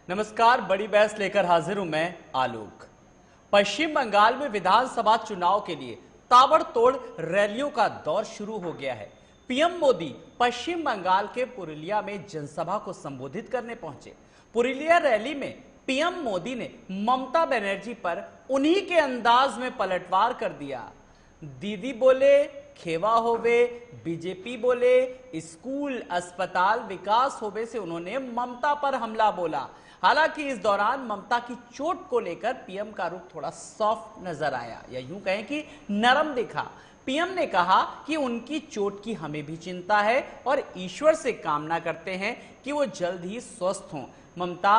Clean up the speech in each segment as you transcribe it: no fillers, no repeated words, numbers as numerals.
नमस्कार, बड़ी बहस लेकर हाजिर हूं मैं आलोक। पश्चिम बंगाल में विधानसभा चुनाव के लिए ताबड़तोड़ रैलियों का दौर शुरू हो गया है। पीएम मोदी पश्चिम बंगाल के पुरुलिया में जनसभा को संबोधित करने पहुंचे। पुरुलिया रैली में पीएम मोदी ने ममता बनर्जी पर उन्हीं के अंदाज में पलटवार कर दिया। दीदी बोले खेवा होवे, बीजेपी बोले स्कूल अस्पताल विकास होवे से उन्होंने ममता पर हमला बोला। हालांकि इस दौरान ममता की चोट को लेकर पीएम का रुख थोड़ा सॉफ्ट नजर आया, या यूं कहें कि नरम दिखा। पीएम ने कहा कि उनकी चोट की हमें भी चिंता है और ईश्वर से कामना करते हैं कि वो जल्द ही स्वस्थ हों। ममता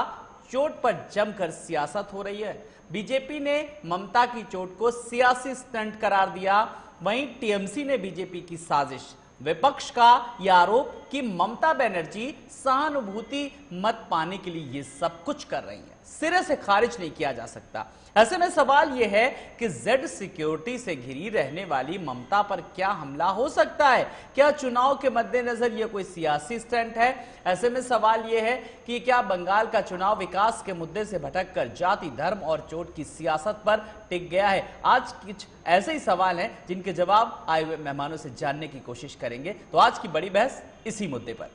चोट पर जमकर सियासत हो रही है। बीजेपी ने ममता की चोट को सियासी स्टंट करार दिया। वहीं टीएमसी ने बीजेपी की साजिश, विपक्ष का यह आरोप कि ममता बनर्जी सहानुभूति मत पाने के लिए ये सब कुछ कर रही है, सिरे से खारिज नहीं किया जा सकता। ऐसे में सवाल यह है कि जेड सिक्योरिटी से घिरी रहने वाली ममता पर क्या हमला हो सकता है? क्या चुनाव के मद्देनजर यह कोई सियासी स्टंट है? ऐसे में सवाल यह है कि क्या बंगाल का चुनाव विकास के मुद्दे से भटककर जाति, धर्म और चोट की सियासत पर टिक गया है? आज कुछ ऐसे ही सवाल हैं जिनके जवाब आए हुए मेहमानों से जानने की कोशिश करेंगे। तो आज की बड़ी बहस इसी मुद्दे पर।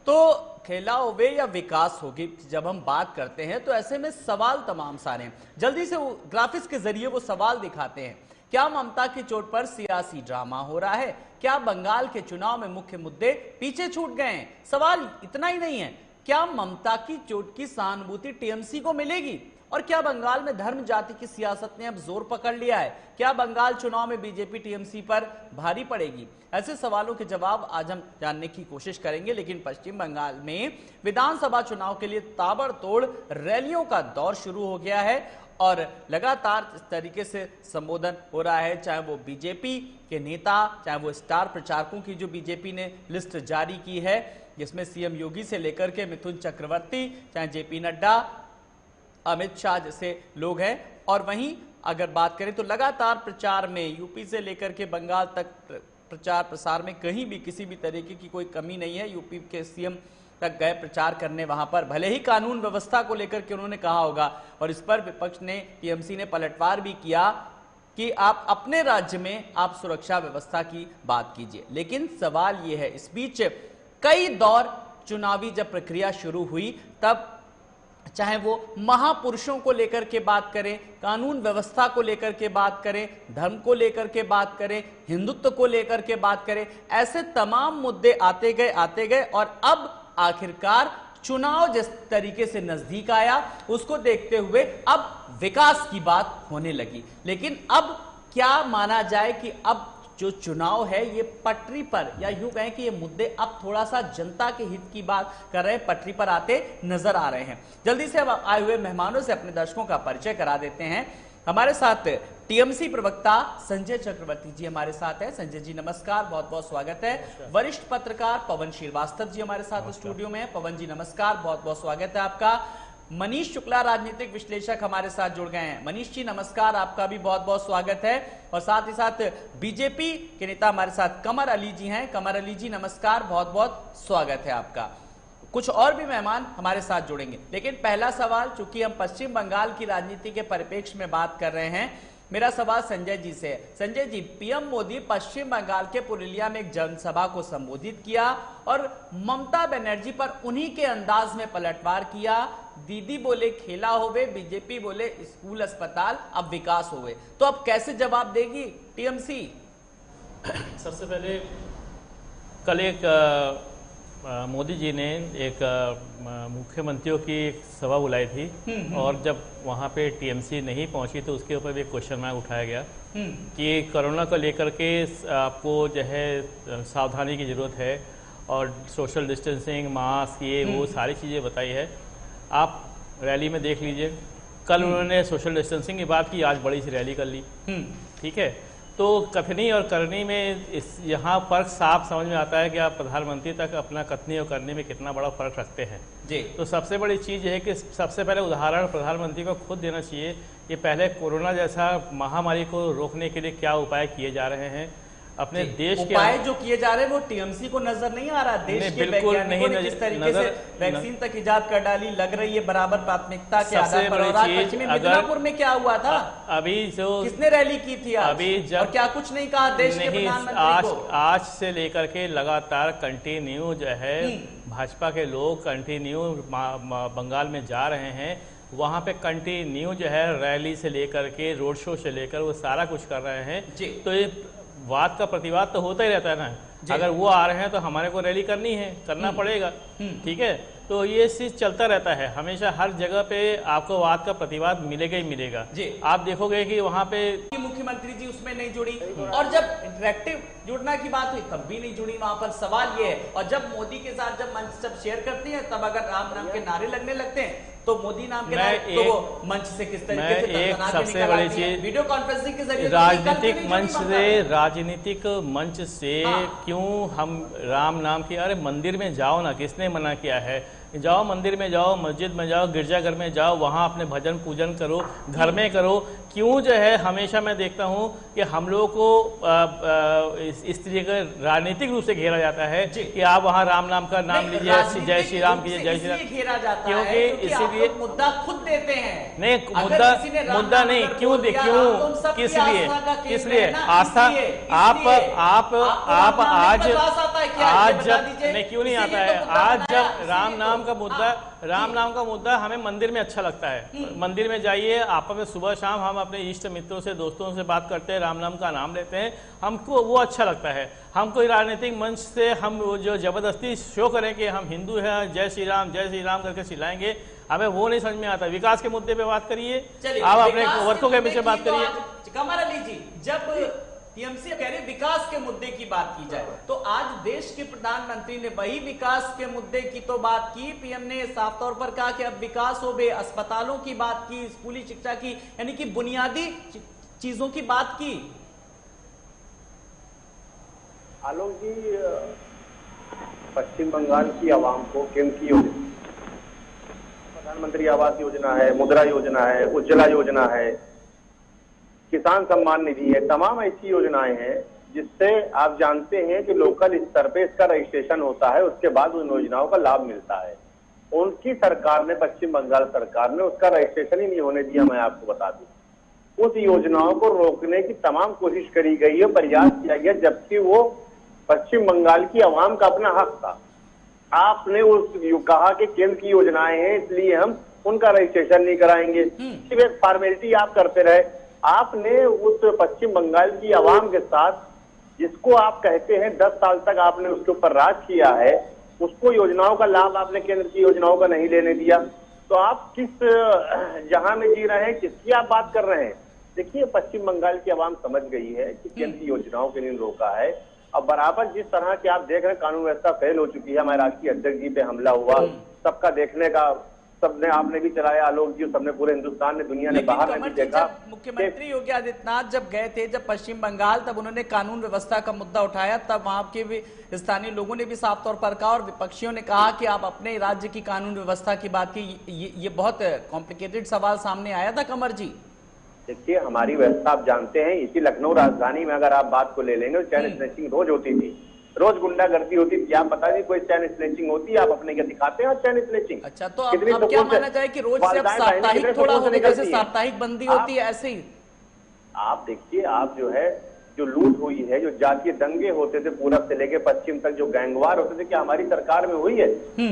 तो खेला होवे या विकास होगी, जब हम बात करते हैं तो ऐसे में सवाल तमाम सारे हैं। जल्दी से वो ग्राफिक्स के जरिए वो सवाल दिखाते हैं। क्या ममता की चोट पर सियासी ड्रामा हो रहा है? क्या बंगाल के चुनाव में मुख्य मुद्दे पीछे छूट गए हैं? सवाल इतना ही नहीं है, क्या ममता की चोट की सहानुभूति टीएमसी को मिलेगी? और क्या बंगाल में धर्म जाति की सियासत ने अब जोर पकड़ लिया है? क्या बंगाल चुनाव में बीजेपी टीएमसी पर भारी पड़ेगी? ऐसे सवालों के जवाब आज हम जानने की कोशिश करेंगे। लेकिन पश्चिम बंगाल में विधानसभा चुनाव के लिए ताबड़तोड़ रैलियों का दौर शुरू हो गया है और लगातार इस तरीके से संबोधन हो रहा है, चाहे वो बीजेपी के नेता, चाहे वो स्टार प्रचारकों की जो बीजेपी ने लिस्ट जारी की है, जिसमें सीएम योगी से लेकर के मिथुन चक्रवर्ती, चाहे जेपी नड्डा, अमित शाह जैसे लोग हैं। और वहीं अगर बात करें तो लगातार प्रचार में यूपी से लेकर के बंगाल तक प्रचार प्रसार में कहीं भी किसी भी तरीके की कोई कमी नहीं है। यूपी के सीएम तक गए प्रचार करने वहां पर, भले ही कानून व्यवस्था को लेकर के उन्होंने कहा होगा, और इस पर विपक्ष ने, टीएमसी ने पलटवार भी किया कि आप अपने राज्य में आप सुरक्षा व्यवस्था की बात कीजिए। लेकिन सवाल यह है, इस बीच कई दौर चुनावी जब प्रक्रिया शुरू हुई तब चाहे वो महापुरुषों को लेकर के बात करें, कानून व्यवस्था को लेकर के बात करें, धर्म को लेकर के बात करें, हिंदुत्व को लेकर के बात करें, ऐसे तमाम मुद्दे आते गए और अब आखिरकार चुनाव जिस तरीके से नजदीक आया उसको देखते हुए अब विकास की बात होने लगी। लेकिन अब क्या माना जाए कि अब जो चुनाव है ये पटरी पर, या यूं कहें कि ये मुद्दे अब थोड़ा सा जनता के हित की बात कर रहे हैं, पटरी पर आते नजर आ रहे हैं। जल्दी से अब आए हुए मेहमानों से अपने दर्शकों का परिचय करा देते हैं। हमारे साथ टीएमसी प्रवक्ता संजय चक्रवर्ती जी हमारे साथ हैं। संजय जी नमस्कार, बहुत बहुत स्वागत है। वरिष्ठ पत्रकार पवन श्रीवास्तव जी हमारे साथ स्टूडियो में हैं। पवन जी नमस्कार, बहुत बहुत स्वागत है आपका। मनीष शुक्ला राजनीतिक विश्लेषक हमारे साथ जुड़ गए हैं। मनीष जी नमस्कार, आपका भी बहुत बहुत स्वागत है। और साथ ही साथ बीजेपी के नेता हमारे साथ कमर अली जी हैं। कमर अली जी नमस्कार, बहुत बहुत स्वागत है आपका। कुछ और भी मेहमान हमारे साथ जुड़ेंगे, लेकिन पहला सवाल, चूंकि हम पश्चिम बंगाल की राजनीति के परिप्रेक्ष्य में बात कर रहे हैं, मेरा सवाल संजय जी से है। संजय जी, पीएम मोदी पश्चिम बंगाल के पुरुलिया में एक जनसभा को संबोधित किया और ममता बनर्जी पर उन्हीं के अंदाज में पलटवार किया। दीदी बोले खेला होवे, बीजेपी बोले स्कूल अस्पताल अब विकास होवे। तो अब कैसे जवाब देगी टीएमसी? सबसे पहले कल एक मोदी जी ने एक मुख्यमंत्रियों की एक सभा बुलाई थी और जब वहाँ पे टीएमसी नहीं पहुँची तो उसके ऊपर भी एक क्वेश्चन मार्क उठाया गया कि कोरोना को लेकर के आपको जो है सावधानी की ज़रूरत है और सोशल डिस्टेंसिंग, मास्क, ये वो सारी चीज़ें बताई है। आप रैली में देख लीजिए, कल उन्होंने सोशल डिस्टेंसिंग की बात की, आज बड़ी सी रैली कर ली। ठीक है, तो कथनी और करनी में यहाँ फर्क साफ समझ में आता है कि आप प्रधानमंत्री तक अपना कथनी और करनी में कितना बड़ा फर्क रखते हैं जी। तो सबसे बड़ी चीज़ ये है कि सबसे पहले उदाहरण प्रधानमंत्री को खुद देना चाहिए कि पहले कोरोना जैसा महामारी को रोकने के लिए क्या उपाय किए जा रहे हैं अपने देश के। उपाय जो किए जा रहे हैं वो टीएमसी को नजर नहीं आ रहा, देश के वैज्ञानिकों ने जिस तरीके से वैक्सीन तक इजाद कर डाली, लग रही है बराबर प्राथमिकता के आधार पर। और आज पश्चिमी मिदनापुर में क्या हुआ था, अभी जो किसने रैली की थी आज? अभी जब और क्या कुछ नहीं कहा देश के प्रधानमंत्री को? आज से लेकर के लगातार कंटिन्यू जो है भाजपा के लोग कंटिन्यू बंगाल में जा रहे हैं, वहां पे कंटिन्यू जो है रैली से लेकर के रोड शो से लेकर वो सारा कुछ कर रहे हैं। तो ये वाद का प्रतिवाद तो होता ही रहता है ना, अगर वो आ रहे हैं तो हमारे को रैली करनी है, करना पड़ेगा, ठीक है। तो ये चीज चलता रहता है हमेशा, हर जगह पे आपको वाद का प्रतिवाद मिलेगा ही मिलेगा। आप देखोगे कि वहाँ पे मुख्यमंत्री जी उसमें नहीं जुड़ी, और जब इंटरेक्टिव जुड़ना की बात हुई तब भी नहीं जुड़ी। वहां पर सवाल ये है, और जब मोदी के साथ जब मंच जब शेयर करती है तब अगर राम नाम के नारे लगने लगते हैं तो मोदी नाम के नारे तो वो मंच से किस तरीके से एक सबसे बड़ी चीज वीडियो कॉन्फ्रेंसिंग के जरिए राजनीतिक मंच से क्यों हम राम नाम की, अरे मंदिर में जाओ ना, किसने मना किया है, जाओ मंदिर में जाओ, मस्जिद में जाओ, गिरजाघर में जाओ, वहाँ अपने भजन पूजन करो, घर में करो। क्यों जो है हमेशा मैं देखता हूँ कि हम लोगों को इस तरीके का राजनीतिक रूप से घेरा जाता है कि आप वहाँ राम नाम का नाम लीजिए, जय श्री राम कीजिए, जय श्री राम, घेरा जाता है क्योंकि इसीलिए मुद्दा खुद देते हैं। नहीं, मुद्दा नहीं, क्यों किस लिए आस्था आप आज जब नहीं, क्यों नहीं आता है, आज जब राम नाम का मुद्दा हमें मंदिर में अच्छा लगता है, मंदिर में जाइए, आपस में सुबह शाम हम अपने इष्ट मित्रों से दोस्तों से बात करते हैं, राम नाम का नाम लेते हैं, हमको वो अच्छा लगता है। हम कोई राजनीतिक मंच से हम जो जबरदस्ती शो करें कि हम हिंदू हैं, जय श्री राम करके चिल्लाएंगे, हमें वो नहीं समझ में आता। विकास के मुद्दे पे बात करिए, आप अपने वर्कों के पीछे बात करिए। कमर अली जी, जब टीएमसी कह रहे विकास के मुद्दे की बात की जाए तो आज देश के प्रधानमंत्री ने वही विकास के मुद्दे की तो बात की। पीएम ने साफ तौर पर कहा कि अब विकास हो गए, अस्पतालों की बात की, स्कूली शिक्षा की, यानी कि बुनियादी चीजों की बात की। आलोक जी, पश्चिम बंगाल की आवाम को केंद्र की योजना, प्रधानमंत्री आवास योजना है, मुद्रा योजना है, उज्ज्वला योजना है, किसान सम्मान निधि है, तमाम ऐसी योजनाएं हैं जिससे आप जानते हैं कि लोकल स्तर पे इसका रजिस्ट्रेशन होता है, उसके बाद उन योजनाओं का लाभ मिलता है। उनकी सरकार ने, पश्चिम बंगाल सरकार ने उसका रजिस्ट्रेशन ही नहीं होने दिया। मैं आपको बता दूं, उस योजनाओं को रोकने की तमाम कोशिश करी गई है, प्रयास किया गया, जबकि वो पश्चिम बंगाल की आवाम का अपना हक था। आपने उस कहा कि केंद्र की योजनाएं हैं इसलिए हम उनका रजिस्ट्रेशन नहीं कराएंगे, सिर्फ एक फॉर्मेलिटी आप करते रहे। आपने उस पश्चिम बंगाल की आवाम के साथ, जिसको आप कहते हैं 10 साल तक आपने उसके ऊपर राज किया है, उसको योजनाओं का लाभ आपने केंद्र की योजनाओं का नहीं लेने दिया। तो आप किस जहां में जी रहे हैं, किसकी आप बात कर रहे हैं? देखिए, पश्चिम बंगाल की आवाम समझ गई है कि केंद्र की योजनाओं के लिए रोका है। अब बराबर जिस तरह के आप देख रहे हैं कानून व्यवस्था फेल हो चुकी है, हमारे राष्ट्रीय अध्यक्ष जी पे हमला हुआ, सबका देखने का, सबने, आपने भी चलाया आलोक जी, सबने, पूरे हिंदुस्तान ने, दुनिया ने, बाहर में भी देखा। मुख्यमंत्री योगी आदित्यनाथ जब गए थे, जब पश्चिम बंगाल, तब उन्होंने कानून व्यवस्था का मुद्दा उठाया, तब वहां के भी स्थानीय लोगों ने भी साफ तौर पर कहा और विपक्षियों ने कहा कि आप अपने राज्य की कानून व्यवस्था की बात की। ये बहुत कॉम्प्लिकेटेड सवाल सामने आया था कमर जी। देखिए, हमारी व्यवस्था आप जानते हैं, इसी लखनऊ राजधानी में अगर आप बात को ले लेंगे, चैन स्नैचिंग रोज होती थी, रोज गुंडागर्दी होती थी। आप बता दी कोई चैन स्नैचिंग होती है? आप अपने क्या दिखाते हैं चैन स्नैचिंग? अच्छा, तो अब क्या माना जाए कि रोज से साप्ताहिक थोड़ा हो गया, जैसे साप्ताहिक बंदी होती है ऐसे ही? आप देखिए, आप जो लूट हुई है, जो जातीय दंगे होते थे पूरब से लेके पश्चिम तक, जो गैंगवार होते थे, क्या हमारी सरकार में हुई है?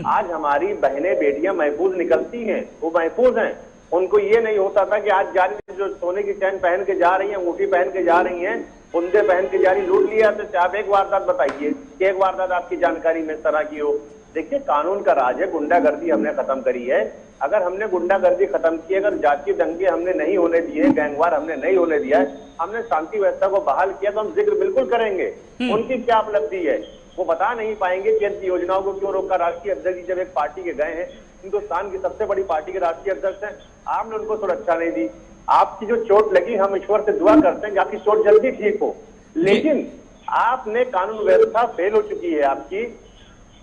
आज हमारी बहनें बेटियां महफूज निकलती हैं, वो महफूज हैं। उनको ये नहीं होता था कि आज जा रही, जो सोने की चैन पहन के जा रही है, अंगूठी पहन के जा रही हैं, बुंदे पहन के जा रही, लूट लिया। तो आप एक वारदात बताइए कि एक वारदात आपकी जानकारी में इस तरह की हो। देखिए, कानून का राज है, गुंडागर्दी हमने खत्म करी है। अगर हमने गुंडागर्दी खत्म की, अगर जातीय दंगे हमने नहीं होने दिए, गैंगवार हमने नहीं होने दिया है, हमने शांति व्यवस्था को बहाल किया, तो हम जिक्र बिल्कुल करेंगे। उनकी क्या उपलब्धि है वो बता नहीं पाएंगे कि इन योजनाओं को क्यों रोका। राष्ट्रीय अध्यक्ष जब एक पार्टी के गए हैं, हिंदुस्तान की सबसे बड़ी पार्टी के राष्ट्रीय अध्यक्ष हैं, आपने उनको सुरक्षा नहीं दी। आपकी जो चोट लगी, हम ईश्वर से दुआ करते हैं कि आपकी चोट जल्दी ठीक हो, लेकिन आपने कानून व्यवस्था फेल हो चुकी है आपकी,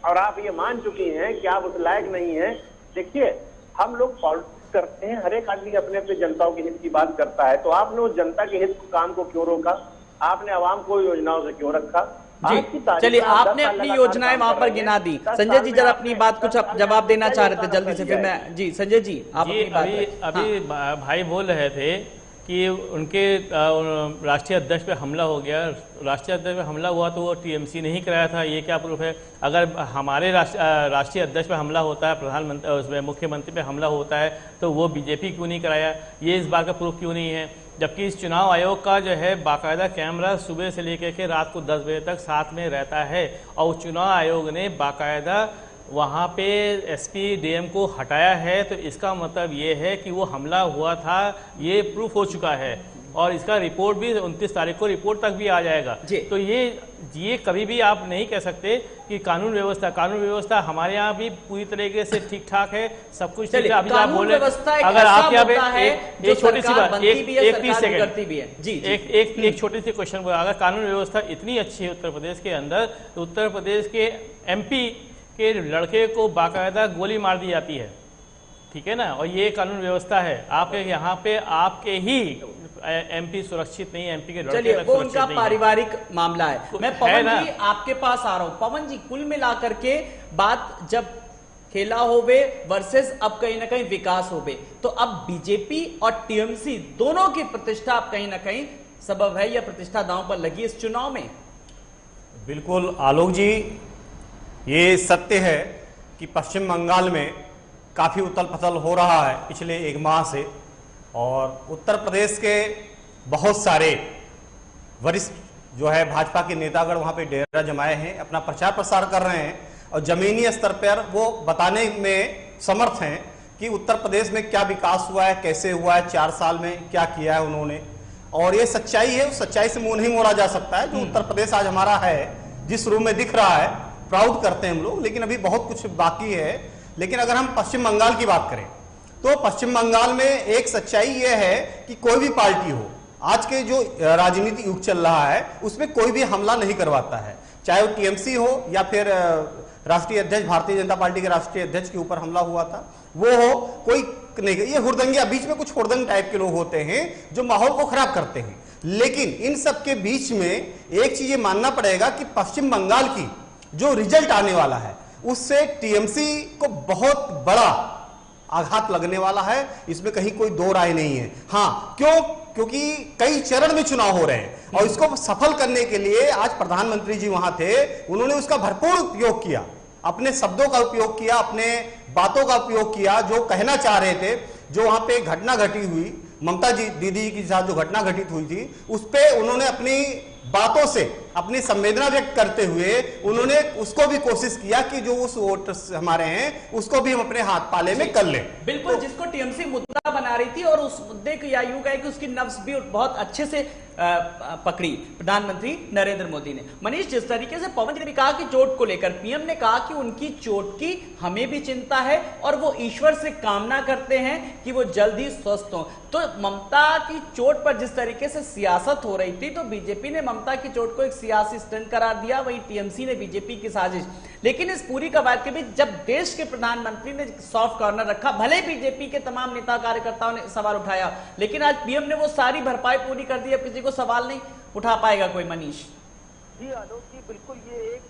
और आप ये मान चुकी हैं कि आप उस लायक नहीं हैं। देखिए, हम लोग पॉलिटिक्स करते हैं, हर एक आदमी अपने अपने जनताओं के हित की बात करता है, तो आपने उस जनता के हित काम को क्यों रोका? आपने आवाम को योजनाओं से क्यों रखा? जी, चलिए, आपने अपनी योजनाएं वहां पर गिना दी। संजय जी, जरा अपनी बात कुछ जवाब देना चाह रहे थे जल्दी से, फिर मैं जी संजय जी आप अपनी बात। अभी भाई बोल रहे थे कि उनके राष्ट्रीय अध्यक्ष पे हमला हो गया। राष्ट्रीय अध्यक्ष पे हमला हुआ तो वो टीएमसी नहीं कराया था, ये क्या प्रूफ है? अगर हमारे राष्ट्रीय अध्यक्ष पे हमला होता है, प्रधानमंत्री उसमें मुख्यमंत्री पे हमला होता है, तो वो बीजेपी क्यों नहीं कराया? ये इस बात का प्रूफ क्यों नहीं है? जबकि इस चुनाव आयोग का जो है बाकायदा कैमरा सुबह से लेकर के रात को 10 बजे तक साथ में रहता है, और चुनाव आयोग ने बाकायदा वहाँ पे एसपी डीएम को हटाया है। तो इसका मतलब ये है कि वो हमला हुआ था, ये प्रूफ हो चुका है, और इसका रिपोर्ट भी 29 तारीख को रिपोर्ट तक भी आ जाएगा। तो ये कभी भी आप नहीं कह सकते कि कानून व्यवस्था हमारे यहाँ भी पूरी तरीके से ठीक ठाक है, सब कुछ ठीक है। अभी आप बोले, अगर आप यहाँ पे एक छोटी सी बात, एक 30 सेकंड, एक छोटी सी क्वेश्चन, अगर कानून व्यवस्था इतनी अच्छी है उत्तर प्रदेश के अंदर, तो उत्तर प्रदेश के एमपी के लड़के को बाकायदा गोली मार दी जाती है, ठीक है ना? और ये कानून व्यवस्था है। आपके यहाँ पे आपके ही एमपी सुरक्षित नहीं है, एमपी के लड़के चलिए, वो उनका पारिवारिक मामला है। मैं पवन जी आपके पास आ रहा हूं। पवन जी, कुल मिलाकर के बात जब खेला होवे वर्सेस अब कहीं ना कहीं विकास होवे, तो अब बीजेपी और टीएमसी दोनों की प्रतिष्ठा अब कहीं ना कहीं सबब है, या प्रतिष्ठा दांव पर लगी इस चुनाव में? बिल्कुल आलोक जी, ये सत्य है कि पश्चिम बंगाल में काफ़ी उथल पुथल हो रहा है पिछले 1 माह से, और उत्तर प्रदेश के बहुत सारे वरिष्ठ जो है भाजपा के नेतागण वहाँ पे डेरा जमाए हैं, अपना प्रचार प्रसार कर रहे हैं, और जमीनी स्तर पर वो बताने में समर्थ हैं कि उत्तर प्रदेश में क्या विकास हुआ है, कैसे हुआ है, 4 साल में क्या किया है उन्होंने। और ये सच्चाई है, उस सच्चाई से मुंह नहीं मोड़ा जा सकता है। जो उत्तर प्रदेश आज हमारा है, जिस रूप में दिख रहा है, प्राउड करते हैं हम लोग, लेकिन अभी बहुत कुछ बाकी है। लेकिन अगर हम पश्चिम बंगाल की बात करें, तो पश्चिम बंगाल में एक सच्चाई यह है कि कोई भी पार्टी हो, आज के जो राजनीतिक युग चल रहा है उसमें कोई भी हमला नहीं करवाता है, चाहे वो टीएमसी हो या फिर राष्ट्रीय अध्यक्ष, भारतीय जनता पार्टी के राष्ट्रीय अध्यक्ष के ऊपर हमला हुआ था वो हो, कोई नहीं। ये हुड़दंगे, बीच में कुछ हुड़दंग टाइप के लोग होते हैं जो माहौल को खराब करते हैं। लेकिन इन सब के बीच में एक चीज ये मानना पड़ेगा कि पश्चिम बंगाल की जो रिजल्ट आने वाला है उससे टीएमसी को बहुत बड़ा आघात लगने वाला है, इसमें कहीं कोई दो राय नहीं है। हाँ, क्योंकि कई चरण में चुनाव हो रहे हैं, और इसको सफल करने के लिए आज प्रधानमंत्री जी वहां थे, उन्होंने उसका भरपूर उपयोग किया, अपने शब्दों का उपयोग किया, अपने बातों का उपयोग किया, जो कहना चाह रहे थे। जो वहां पे घटना घटी हुई, ममता जी दीदी के साथ जो घटना घटित हुई थी, उस पर उन्होंने अपनी बातों से अपनी संवेदना व्यक्त करते हुए उन्होंने उसको भी कोशिश किया कि जो उस वोट हमारे हैं उसको भी हम अपने हाथ पाले में कर ले। बिल्कुल, जिसको टीएमसी मुद्दा बना रही थी, और उस मुद्दे को या यूं कहे कि उसकी नब्ज भी बहुत अच्छे से पकड़ी प्रधानमंत्री नरेंद्र मोदी ने। मनीष, जिस तरीके से पवन जी ने भी कहा कि चोट को लेकर, पीएम ने कहा कि उनकी चोट की हमें भी चिंता है और वो ईश्वर से कामना करते हैं कि वो जल्द ही स्वस्थ हों। तो ममता की चोट पर जिस तरीके से सियासत हो रही थी, तो बीजेपी ने ममता की चोट को एक सियासी स्टंट करार दिया, वहीं टीएमसी ने बीजेपी की साजिश। लेकिन इस पूरी कवायद के बीच जब देश के प्रधानमंत्री ने सॉफ्ट कॉर्नर रखा, भले बीजेपी के तमाम नेता कार्यकर्ताओं ने सवाल उठाया, लेकिन आज पीएम ने वो सारी भरपाई पूरी कर दी, अब किसी को सवाल नहीं उठा पाएगा कोई। मनीष जी, आलोक जी, बिल्कुल ये एक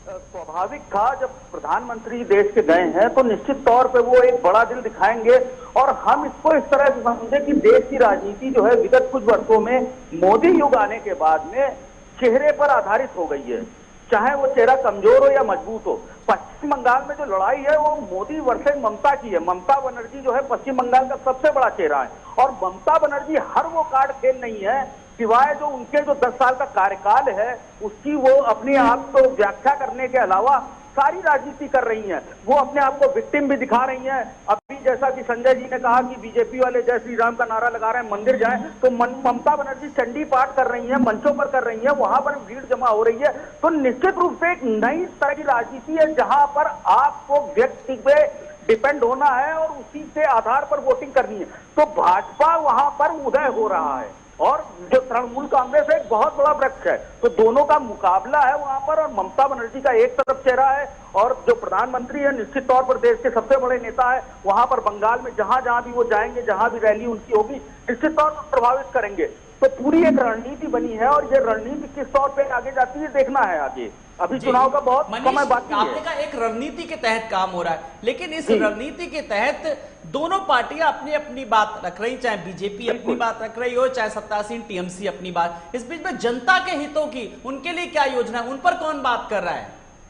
स्वाभाविक था। जब प्रधानमंत्री देश के गए हैं तो निश्चित तौर पे वो एक बड़ा दिल दिखाएंगे, और हम इसको इस तरह से समझे कि देश की राजनीति जो है विगत कुछ वर्षों में मोदी युग आने के बाद में चेहरे पर आधारित हो गई है, चाहे वो चेहरा कमजोर हो या मजबूत हो। पश्चिम बंगाल में जो लड़ाई है वो मोदी वर्सेस ममता की है। ममता बनर्जी जो है पश्चिम बंगाल का सबसे बड़ा चेहरा है, और ममता बनर्जी हर वो कार्ड खेल नहीं है, सिवाय जो उनके जो 10 साल का कार्यकाल है उसकी वो अपने आप को व्याख्या करने के अलावा सारी राजनीति कर रही हैं। वो अपने आप को विक्टिम भी दिखा रही हैं। अभी जैसा कि संजय जी ने कहा कि बीजेपी वाले जय श्री राम का नारा लगा रहे हैं, मंदिर जाएं, तो ममता बनर्जी चंडी पाठ कर रही हैं, मंचों पर कर रही हैं, वहां पर भीड़ जमा हो रही है। तो निश्चित रूप से एक नई तरह की राजनीति है, जहां पर आपको व्यक्ति पे डिपेंड होना है और उसी से आधार पर वोटिंग करनी है। तो भाजपा वहां पर उदय हो रहा है और जो तृणमूल कांग्रेस है एक बहुत बड़ा वृक्ष है। तो दोनों का मुकाबला है वहां पर, और ममता बनर्जी का एक तरफ चेहरा है और जो प्रधानमंत्री है निश्चित तौर पर देश के सबसे बड़े नेता है, वहां पर बंगाल में जहां जहां भी वो जाएंगे, जहां भी रैली उनकी होगी, निश्चित तौर पर प्रभावित करेंगे। तो पूरी एक रणनीति बनी है और ये रणनीति किस तौर पे आगे जाती है देखना है आगे। अभी चुनाव का बहुत समय बाकी है। आपने कहा एक रणनीति के तहत काम हो रहा है, लेकिन इस रणनीति के तहत दोनों पार्टियां अपनी अपनी बात रख रही, चाहे बीजेपी अपनी बात रख रही हो, चाहे सत्तासीन टीएमसी अपनी बात। इस बीच में जनता के हितों की उनके लिए क्या योजना है, उन पर कौन बात कर रहा है?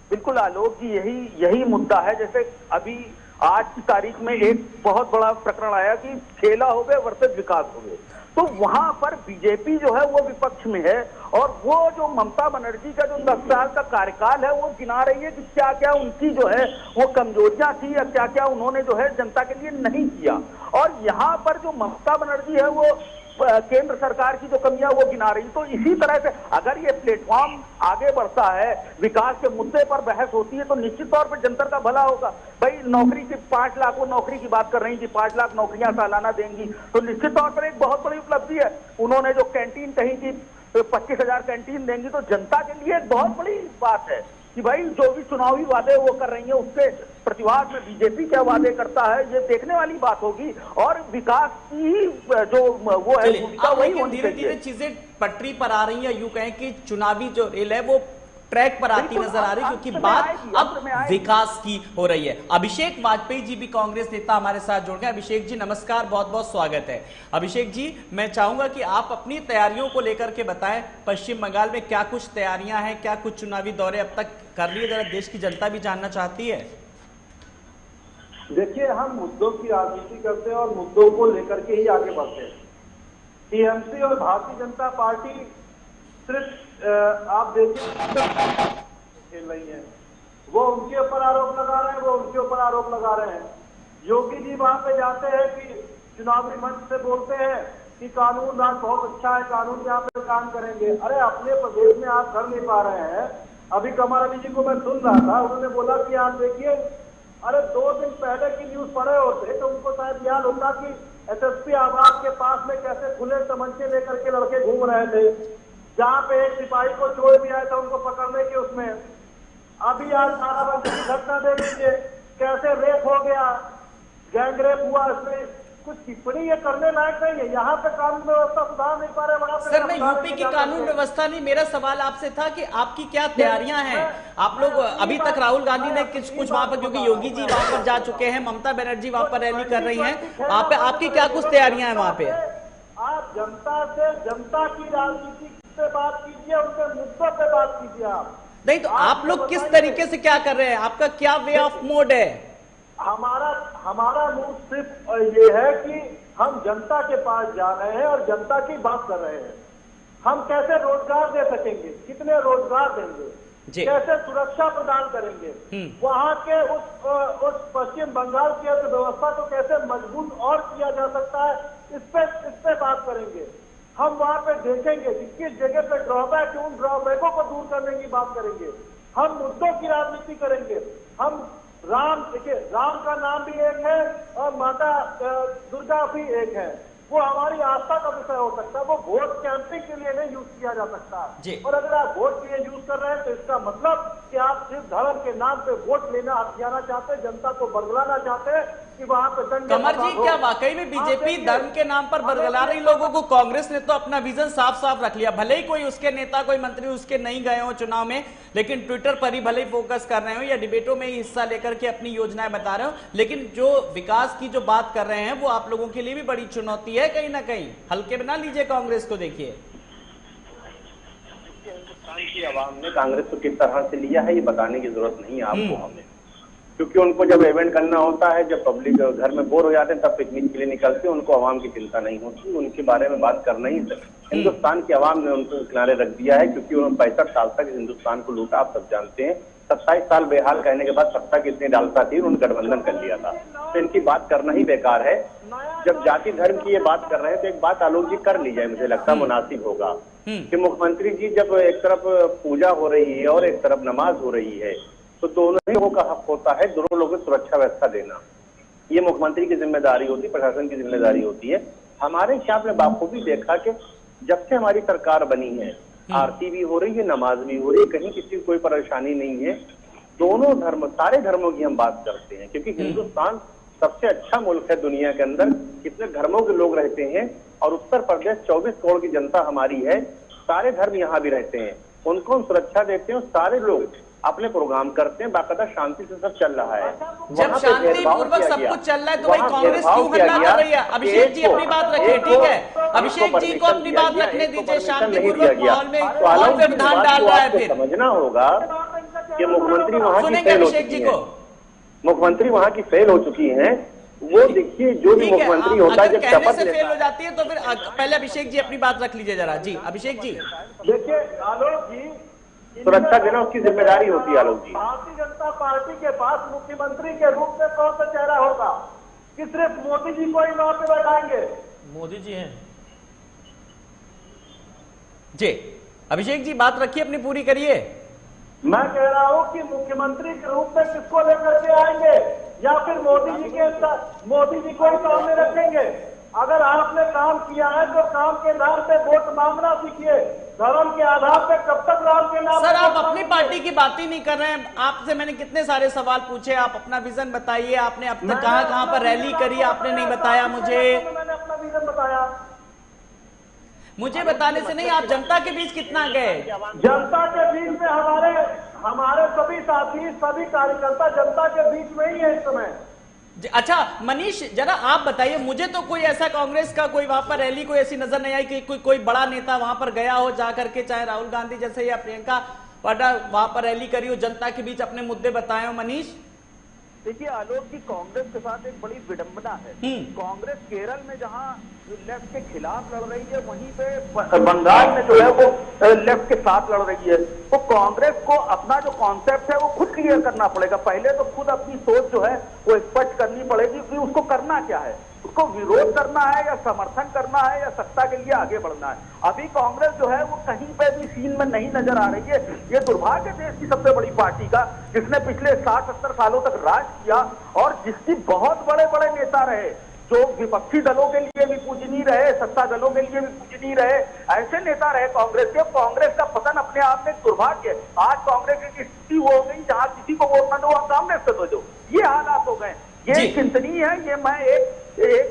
बिल्कुल आलोक जी, यही मुद्दा है। जैसे अभी आज की तारीख में एक बहुत बड़ा प्रकरण आया कि खेला हो गए वर्सेस विकास हो गए, तो वहां पर बीजेपी जो है वो विपक्ष में है और वो जो ममता बनर्जी का जो 10 साल का कार्यकाल है वो गिना रही है कि क्या क्या उनकी जो है वो कमजोरियां थी या क्या क्या उन्होंने जो है जनता के लिए नहीं किया। और यहाँ पर जो ममता बनर्जी है वो केंद्र सरकार की जो कमियां वो गिना रही। तो इसी तरह से अगर ये प्लेटफॉर्म आगे बढ़ता है, विकास के मुद्दे पर बहस होती है, तो निश्चित तौर पर जनता का भला होगा। भाई नौकरी की 5 लाख वो नौकरी की बात कर रही थी, 5 लाख नौकरियां सालाना देंगी, तो निश्चित तौर पर एक बहुत बड़ी उपलब्धि है। उन्होंने जो कैंटीन कही थी 25,000 कैंटीन देंगी, तो जनता के लिए एक बहुत बड़ी बात है कि भाई जो भी चुनावी वादे वो कर रही है उसके प्रतिवाद में बीजेपी क्या वादे करता है, ये देखने वाली बात होगी। और विकास की जो वो है वही धीरे धीरे चीजें पटरी पर आ रही है, यूं कहें कि चुनावी जो रेल है वो ट्रैक पर आती नजर आ रही, क्योंकि बात अब विकास की हो रही है। अभिषेक वाजपेयी जी भी कांग्रेस नेता हमारे साथ जुड़ गए। अभिषेक जी नमस्कार, बहुत बहुत स्वागत है। अभिषेक जी, मैं चाहूंगा कि आप अपनी तैयारियों को लेकर के बताएं, पश्चिम बंगाल में क्या कुछ तैयारियां हैं, क्या कुछ चुनावी दौरे अब तक कर लिए, जरा देश की जनता भी जानना चाहती है। देखिए, हम मुद्दों की राजनीति करते हैं और मुद्दों को लेकर के ही आगे बढ़ते हैं। टीएमसी और भारतीय जनता पार्टी सिर्फ आप देखिए खेल रही है, वो उनके ऊपर आरोप लगा रहे हैं, वो उनके ऊपर आरोप लगा रहे हैं। योगी जी वहां पे जाते हैं कि चुनावी मंच से बोलते हैं कि कानून राज बहुत अच्छा है, कानून यहाँ पे काम करेंगे। अरे अपने प्रदेश में आप कर नहीं पा रहे हैं। अभी कमर अली जी को मैं सुन रहा था, उन्होंने बोला कि आप देखिए, अरे 2 दिन पहले की न्यूज पढ़े होते तो उनको शायद याद होता कि एसएसपी आवास के पास में कैसे खुले तमंचे लेकर के लड़के घूम रहे थे, जहां पे एक सिपाही को छोड़ दिया था उनको पकड़ने के उसमें। अभी आज बाराबंकी की घटना देख लीजिए, कैसे रेप हो गया, गैंग रेप हुआ, इसमें कुछ टिप्पणी ये करने लायक नहीं है। यहाँ पे कानून व्यवस्था सुधार नहीं पा रहे, वहां पे सर मैं यूपी की कानून व्यवस्था नहीं, मेरा सवाल आपसे था कि आपकी क्या तैयारियां हैं। आप लोग अभी तक राहुल गांधी ने कुछ वहां पर, क्योंकि योगी जी वहां पर जा चुके हैं, ममता बनर्जी वहां पर रैली कर रही हैं, वहां पे आपकी क्या कुछ तैयारियां हैं वहां पे? आप जनता से, जनता की राजनीति पे बात कीजिए, उनके मुद्दों पे बात कीजिए। आप नहीं तो आप लोग किस तरीके से क्या कर रहे हैं, आपका क्या वे ऑफ मोड है? हमारा मूड सिर्फ ये है कि हम जनता के पास जा रहे हैं और जनता की बात कर रहे हैं। हम कैसे रोजगार दे सकेंगे, कितने रोजगार देंगे, कैसे सुरक्षा प्रदान करेंगे, वहां के उस पश्चिम बंगाल की अर्थव्यवस्था को कैसे मजबूत और किया जा सकता है, इस पे बात करेंगे। हम वहां पे देखेंगे कि किस जगह पे ड्रॉबैक है, उन ड्रॉबैकों को दूर करने की बात करेंगे। हम मुद्दों की राजनीति करेंगे। हम देखिए, राम का नाम भी एक है और माता दुर्गा भी एक है। वो हमारी आस्था का विषय हो सकता है, वो वोट कैंपिंग के लिए नहीं यूज किया जा सकता। और अगर आप वोट के लिए यूज कर रहे हैं तो इसका मतलब कि आप सिर्फ धर्म के नाम पे वोट लेना जाना चाहते हैं, जनता को बरगलाना चाहते हैं कि वहां पे कमर जी, क्या वाकई में बीजेपी धर्म के नाम पर बरगला रही लोगों को? कांग्रेस ने तो अपना विजन साफ साफ रख लिया, भले ही कोई उसके नेता, कोई मंत्री उसके नहीं गए हो चुनाव में, लेकिन ट्विटर पर ही भले ही फोकस कर रहे हो या डिबेटों में ही हिस्सा लेकर के अपनी योजनाएं बता रहे हो, लेकिन जो विकास की जो बात कर रहे हैं वो आप लोगों के लिए भी बड़ी चुनौती है कहीं ना कहीं। हल्के में ना लीजिए कांग्रेस को। देखिए, हिंदुस्तान की आवाम ने कांग्रेस को किस तरह से लिया है ये बताने की जरूरत नहीं है आपको हमें, क्योंकि उनको जब इवेंट करना होता है, जब पब्लिक घर में बोर हो जाते हैं तब पिकनिक के लिए निकलते हैं, उनको आवाम की चिंता नहीं होती, उनके बारे में बात करना ही हिंदुस्तान की आवाम ने उनको किनारे रख दिया है, क्योंकि उन्होंने 65 साल तक हिंदुस्तान को लूटा। आप सब जानते हैं 27 साल बेहाल कहने के बाद सत्ता कितनी डालता थी, उन्होंने गठबंधन कर लिया था, तो इनकी बात करना ही बेकार है। जब जाति धर्म की ये बात कर रहे हैं तो एक बात आलोक जी कर ली जाए, मुझे लगता है मुनासिब होगा कि मुख्यमंत्री जी जब एक तरफ पूजा हो रही है और एक तरफ नमाज हो रही है, तो दोनों ही लोगों का हक होता है दोनों लोगों को सुरक्षा व्यवस्था देना। ये मुख्यमंत्री की जिम्मेदारी होती है, प्रशासन की जिम्मेदारी होती है। हमारे यहाँ आपने बाखूबी देखा कि जब से हमारी सरकार बनी है, आरती भी हो रही है, नमाज भी हो रही है, कहीं किसी को कोई परेशानी नहीं है। दोनों धर्म, सारे धर्मों की हम बात करते हैं, क्योंकि हिंदुस्तान सबसे अच्छा मुल्क है दुनिया के अंदर, कितने धर्मों के लोग रहते हैं। और उत्तर प्रदेश 24 करोड़ की जनता हमारी है, सारे धर्म यहाँ भी रहते हैं, उनको हम सुरक्षा देते हैं। सारे लोग अपने प्रोग्राम करते हैं, बाकायदा शांति से सब चल रहा है। जब शांतिपूर्वक सब कुछ चल रहा है तो भाई कांग्रेस क्यों हल्ला कर रही है? अभिषेक जी अपनी बात रखिए, ठीक है, अभिषेक जी को अपनी बात रखने दीजिए। शांतिपूर्वक माहौल में कौन व्यवधान डाल रहा है? फिर समझना होगा कि मुख्यमंत्री वहाँ की सुनेंगे फेल हो अभिषेक जी चुकी को। है, मुख्यमंत्री वहाँ की फेल हो चुकी है। वो देखिए, जो भी मुख्यमंत्री होता है जब कहने शपथ से फेल लेता हो जाती है तो फिर पहले अभिषेक जी अपनी बात रख लीजिए जरा। जी अभिषेक जी। देखिए आलोक जी, सुरक्षा देना उसकी जिम्मेदारी होती है। आलोक जी, भारतीय जनता पार्टी के पास मुख्यमंत्री के रूप में कौन सा चेहरा होगा कि सिर्फ मोदी जी को ही वहां पे बैठाएंगे? मोदी जी हैं। जी अभिषेक जी बात रखिए, अपनी पूरी करिए। मैं कह रहा हूं कि मुख्यमंत्री के रूप में किसको लेकर के आएंगे, या फिर मोदी जी को ही सामने रखेंगे? अगर आपने काम किया है तो काम के आधार पे वोट मांगना सीखिए, धर्म के आधार पे कब तक राम के नाम। सर आप अपनी पार्टी की बात ही नहीं कर रहे हैं। आपसे मैंने कितने सारे सवाल पूछे, आप अपना विजन बताइए। आपने अब तक कहां पर रैली करी, आपने नहीं बताया मुझे। मैंने अपना विजन बताया। मुझे बताने से नहीं, आप जनता के बीच कितना गए? जनता के बीच में हमारे सभी साथी, सभी कार्यकर्ता जनता के बीच में ही है इस समय। अच्छा मनीष, जरा आप बताइए, मुझे तो कोई ऐसा कांग्रेस का कोई वहां पर रैली कोई ऐसी नजर नहीं आई कि कोई बड़ा नेता वहां पर गया हो जाकर के, चाहे राहुल गांधी जैसे या प्रियंका वाड्रा वहां पर रैली करी हो, जनता के बीच अपने मुद्दे बताए हो। मनीष देखिए आलोक जी, कांग्रेस के साथ एक बड़ी विडंबना है। कांग्रेस केरल में जहां लेफ्ट के खिलाफ लड़ रही है, वहीं पे बंगाल में जो है वो लेफ्ट के साथ लड़ रही है। तो कांग्रेस को अपना जो कॉन्सेप्ट है वो खुद क्लियर करना पड़ेगा। पहले तो खुद अपनी सोच जो है वो स्पष्ट करनी पड़ेगी कि उसको करना क्या है, उसको विरोध करना है या समर्थन करना है या सत्ता के लिए आगे बढ़ना है। अभी कांग्रेस जो है वो कहीं पे भी सीन में नहीं नजर आ रही है। ये दुर्भाग्य देश की सबसे बड़ी पार्टी का, जिसने पिछले 60-70 सालों तक राज किया और जिसकी बहुत बड़े बड़े नेता रहे, जो विपक्षी दलों के लिए भी पूजनीय रहे, सत्ता दलों के लिए भी पूजनीय रहे, ऐसे नेता रहे कांग्रेस के। कांग्रेस का पतन अपने आप में दुर्भाग्य। आज कांग्रेस की स्थिति हो गई जहां किसी को वोट न दो और कांग्रेस से दो, जो ये हालात हो गए, ये चिंतनीय है। ये मैं एक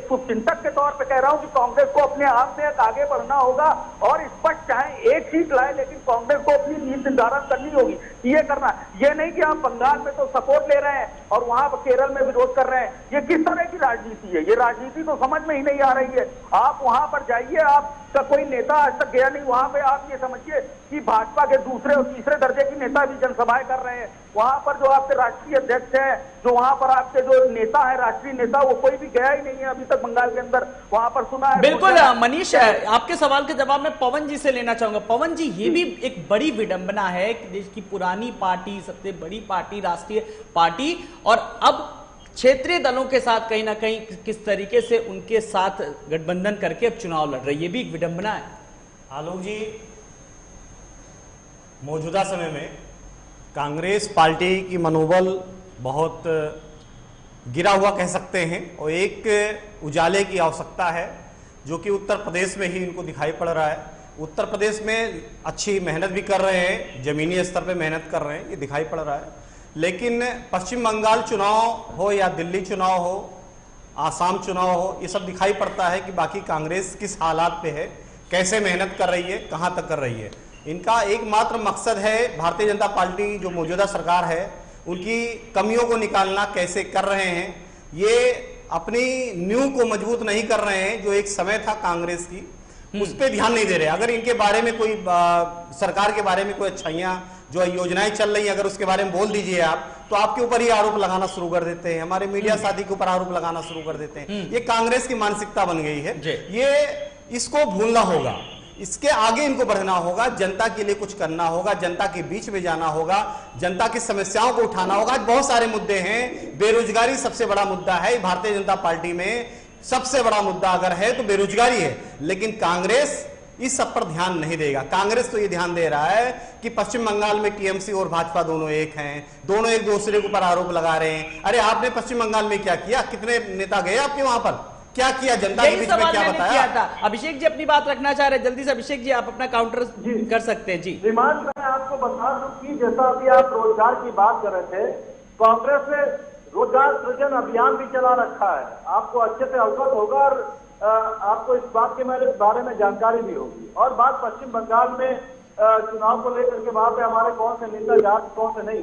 शुभचिंतक के तौर पे कह रहा हूं कि कांग्रेस को अपने आप में आगे बढ़ना होगा और स्पष्ट चाहे एक सीट लाए, लेकिन कांग्रेस को अपनी नीति निर्धारण करनी होगी। ये करना, ये नहीं कि आप बंगाल में तो सपोर्ट ले रहे हैं और वहां पर केरल में विरोध कर रहे हैं। ये किस तरह की राजनीति है? ये राजनीति तो समझ में ही नहीं आ रही है। आप वहां पर जाइए, आपका कोई नेता आज तक गया नहीं वहां पे। आप ये समझिए कि भाजपा के दूसरे और तीसरे दर्जे की नेता भी जनसभाएं कर रहे हैं। वहां पर जो आपके राष्ट्रीय अध्यक्ष हैं, जो वहां पर आपके जो नेता है, राष्ट्रीय नेता, वो कोई भी गया ही नहीं है अभी तक बंगाल के अंदर। वहां पर सुना है। बिल्कुल मनीष, आपके सवाल के जवाब में पवन जी से लेना चाहूंगा। पवन जी, ये भी एक बड़ी विडंबना है कि देश की पुरानी पार्टी, सबसे बड़ी पार्टी, राष्ट्रीय पार्टी, और अब क्षेत्रीय दलों के साथ कहीं ना कहीं किस तरीके से उनके साथ गठबंधन करके अब चुनाव लड़ रही है। ये भी एक विडंबना है। आलोक जी, मौजूदा समय में कांग्रेस पार्टी की मनोबल बहुत गिरा हुआ कह सकते हैं और एक उजाले की आवश्यकता है, जो कि उत्तर प्रदेश में ही इनको दिखाई पड़ रहा है। उत्तर प्रदेश में अच्छी मेहनत भी कर रहे हैं, जमीनी स्तर पे मेहनत कर रहे हैं, ये दिखाई पड़ रहा है। लेकिन पश्चिम बंगाल चुनाव हो या दिल्ली चुनाव हो, आसाम चुनाव हो, ये सब दिखाई पड़ता है कि बाकी कांग्रेस किस हालात पे है, कैसे मेहनत कर रही है, कहाँ तक कर रही है। इनका एकमात्र मकसद है भारतीय जनता पार्टी जो मौजूदा सरकार है उनकी कमियों को निकालना कैसे कर रहे हैं। ये अपनी नींव को मजबूत नहीं कर रहे हैं, जो एक समय था कांग्रेस की, उस पर ध्यान नहीं दे रहे। अगर इनके बारे में कोई सरकार के बारे में कोई अच्छाइयाँ जो योजनाएं चल रही हैं, अगर उसके बारे में बोल दीजिए आप, तो आपके ऊपर ही आरोप लगाना शुरू कर देते हैं, हमारे मीडिया साथी के ऊपर आरोप लगाना शुरू कर देते हैं। ये कांग्रेस की मानसिकता बन गई है। ये इसको भूलना होगा, इसके आगे इनको बढ़ना होगा, जनता के लिए कुछ करना होगा, जनता के बीच में जाना होगा, जनता की समस्याओं को उठाना होगा। आज बहुत सारे मुद्दे हैं, बेरोजगारी सबसे बड़ा मुद्दा है भारतीय जनता पार्टी में। सबसे बड़ा मुद्दा अगर है तो बेरोजगारी है, लेकिन कांग्रेस इस सब पर ध्यान नहीं देगा। कांग्रेस तो ये ध्यान दे रहा है कि पश्चिम बंगाल में टीएमसी और भाजपा दोनों एक हैं, दोनों एक दूसरे के ऊपर आरोप लगा रहे हैं। अरे आपने पश्चिम बंगाल में क्या किया? कितने नेता गए आपके वहां पर? क्या किया? जनता के बीच में क्या बताया? था। अभिषेक जी अपनी बात रखना चाह रहे हैं, जल्दी से अभिषेक जी आप अपना काउंटर कर सकते हैं जी। श्रीमान, मैं आपको बता दूं कि जैसा अभी आप रोजगार की बात कर रहे थे, कांग्रेस ने रोजगार सृजन अभियान भी चला रखा है। आपको अच्छे से अवगत होगा और आपको इस बात के बारे में जानकारी भी होगी। और बात पश्चिम बंगाल में चुनाव को लेकर के वहां पे हमारे कौन से नेता जात कौन से नहीं,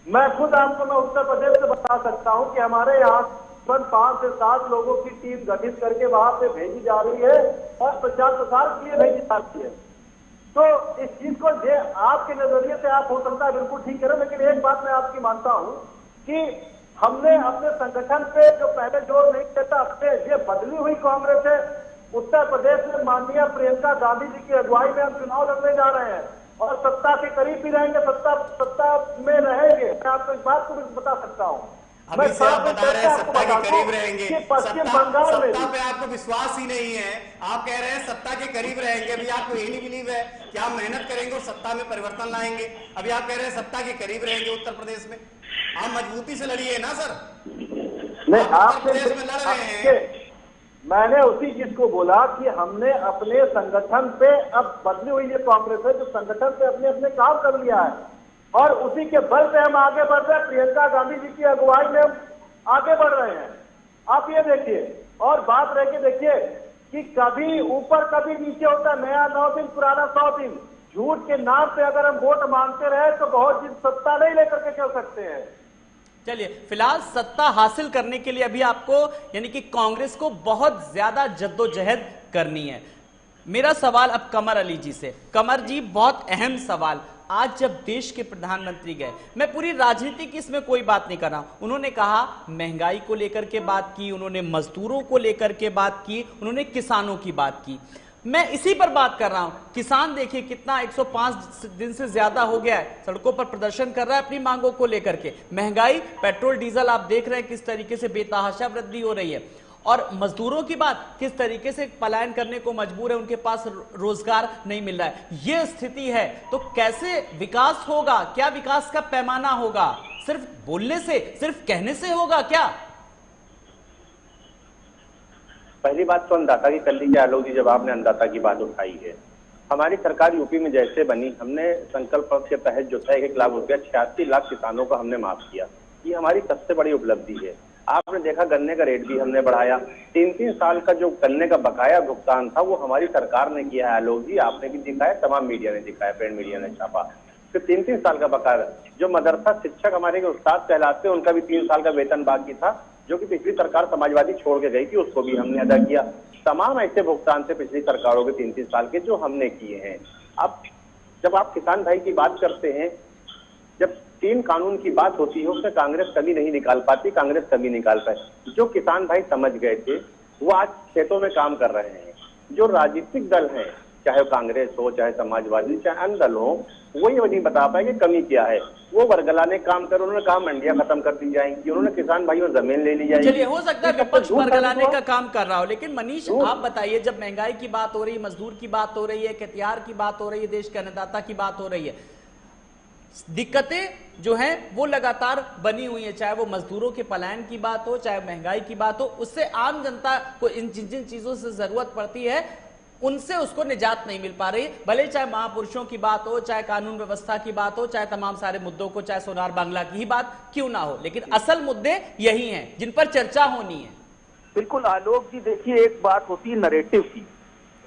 मैं खुद आपको मैं उत्तर प्रदेश से बता सकता हूं कि हमारे यहाँ 5 से 7 लोगों की टीम गठित करके वहां पे भेजी जा रही है और प्रचार प्रसार के लिए भेजी जाती है। तो इस चीज को आपके नजरिए से आप हो सकता है बिल्कुल ठीक करें, लेकिन एक बात मैं आपकी मानता हूं कि हमने अपने संगठन पे जो पहले जोर नहीं देता, अपने ये बदली हुई कांग्रेस है उत्तर प्रदेश में माननीय प्रियंका गांधी जी की अगुवाई में हम चुनाव लड़ने जा रहे हैं और सत्ता के करीब भी रहेंगे, सत्ता में रहेंगे। मैं आपको इस बात को भी बता सकता हूँ। अभी से आप बता रहे हैं सत्ता के करीब रहेंगे, पश्चिम बंगाल में सत्ता पे आपको विश्वास ही नहीं है। आप कह रहे हैं सत्ता के करीब रहेंगे, अभी आपको यही नहीं बिलीव है कि आप मेहनत करेंगे और सत्ता में परिवर्तन लाएंगे। अभी आप कह रहे हैं सत्ता के करीब रहेंगे उत्तर प्रदेश में। आप मजबूती से लड़िए ना सर। नहीं, आप उत्तर प्रदेश में लड़ रहे हैं। मैंने उसी चीज को बोला कि हमने अपने संगठन पे, अब बदली हुई ये कांग्रेस है जो संगठन पे अपने अपने काम कर लिया है और उसी के बल पे हम आगे बढ़ रहे हैं। प्रियंका गांधी जी की अगुवाई में हम आगे बढ़ रहे हैं। आप ये देखिए, और बात रह के देखिए कि कभी ऊपर कभी नीचे होता, नया 9 दिन पुराना 100 दिन। झूठ के नाम पे अगर हम वोट मांगते रहे तो बहुत दिन सत्ता नहीं लेकर के चल सकते हैं। चलिए, फिलहाल सत्ता हासिल करने के लिए अभी आपको यानी कि कांग्रेस को बहुत ज्यादा जद्दोजहद करनी है। मेरा सवाल अब कमर अली जी से। कमर जी, बहुत अहम सवाल। आज जब देश के प्रधानमंत्री गए, मैं पूरी राजनीति की इसमें कोई बात नहीं कर रहा हूं, उन्होंने कहा महंगाई को लेकर के बात की, उन्होंने मजदूरों को लेकर के बात की, उन्होंने किसानों की बात की। मैं इसी पर बात कर रहा हूं। किसान देखिए कितना 105 दिन से ज्यादा हो गया है, सड़कों पर प्रदर्शन कर रहा है अपनी मांगों को लेकर के। महंगाई, पेट्रोल डीजल आप देख रहे हैं किस तरीके से बेतहाशा वृद्धि हो रही है। और मजदूरों की बात, किस तरीके से पलायन करने को मजबूर है, उनके पास रोजगार नहीं मिल रहा है। यह स्थिति है तो कैसे विकास होगा? क्या विकास का पैमाना होगा? सिर्फ बोलने से, सिर्फ कहने से होगा क्या? पहली बात तो अन्नदाता की कर लीजिए आलोक जी, जब आपने अन्नदाता की बात उठाई है। हमारी सरकार यूपी में जैसे बनी, हमने संकल्प पत्र के तहत जो था 1 लाख रुपया 86 लाख किसानों को हमने माफ किया। ये हमारी सबसे बड़ी उपलब्धि है। आपने देखा गन्ने का रेट भी हमने बढ़ाया। 3-3 साल का जो गन्ने का बकाया भुगतान था वो हमारी सरकार ने किया है आलोक जी, आपने भी दिखाया, तमाम मीडिया ने दिखाया, प्रिंट मीडिया ने छापा। फिर 3-3 साल का बकाया, जो मदरसा शिक्षक हमारे उस्ताद कहलाते हैं उनका भी 3 साल का वेतन बाकी था, जो कि पिछली सरकार समाजवादी छोड़ के गई थी, उसको भी हमने अदा किया। तमाम ऐसे भुगतान थे पिछली सरकारों के 3-3 साल के जो हमने किए हैं। अब जब आप किसान भाई की बात करते हैं, जब 3 कानून की बात होती है उसमें कांग्रेस कभी नहीं निकाल पाती, कांग्रेस कभी निकाल पाए। जो किसान भाई समझ गए थे वो आज खेतों में काम कर रहे हैं। जो राजनीतिक दल हैं, चाहे कांग्रेस हो, चाहे समाजवादी, चाहे अन्य दल हो, वो ये नहीं बता पाए कि कमी क्या है। वो वर्गलाने काम कर, उन्होंने कहा मंडियां खत्म कर दी जाएंगी, उन्होंने किसान भाइयों जमीन ले ली जाएगी। चलिए, हो सकता है विपक्ष वर्गलाने का काम कर रहा हो, लेकिन मनीष आप बताइए, जब महंगाई की बात हो रही है, मजदूर की बात हो रही है, खेतिहर की बात हो रही है, देश के अन्नदाता की बात हो रही है, दिक्कतें जो हैं वो लगातार बनी हुई है। चाहे वो मजदूरों के पलायन की बात हो, चाहे महंगाई की बात हो, उससे आम जनता को जिन जिन चीजों से जरूरत पड़ती है उनसे उसको निजात नहीं मिल पा रही। भले चाहे महापुरुषों की बात हो, चाहे कानून व्यवस्था की बात हो, चाहे तमाम सारे मुद्दों को, चाहे सोनार बांग्ला की ही बात क्यों ना हो, लेकिन असल मुद्दे यही हैं जिन पर चर्चा होनी है। बिल्कुल आलोक जी, देखिए एक बात होती है नरेटिव की।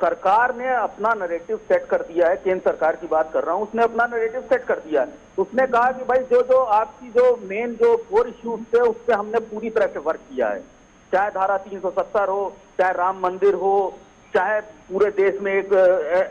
सरकार ने अपना नरेटिव सेट कर दिया है, केंद्र सरकार की बात कर रहा हूं, उसने अपना नरेटिव सेट कर दिया है। उसने कहा कि भाई जो आपकी जो मेन जो कोर इश्यूज थे उस पर हमने पूरी तरह से वर्क किया है, चाहे धारा 370 हो, चाहे राम मंदिर हो, चाहे पूरे देश में एक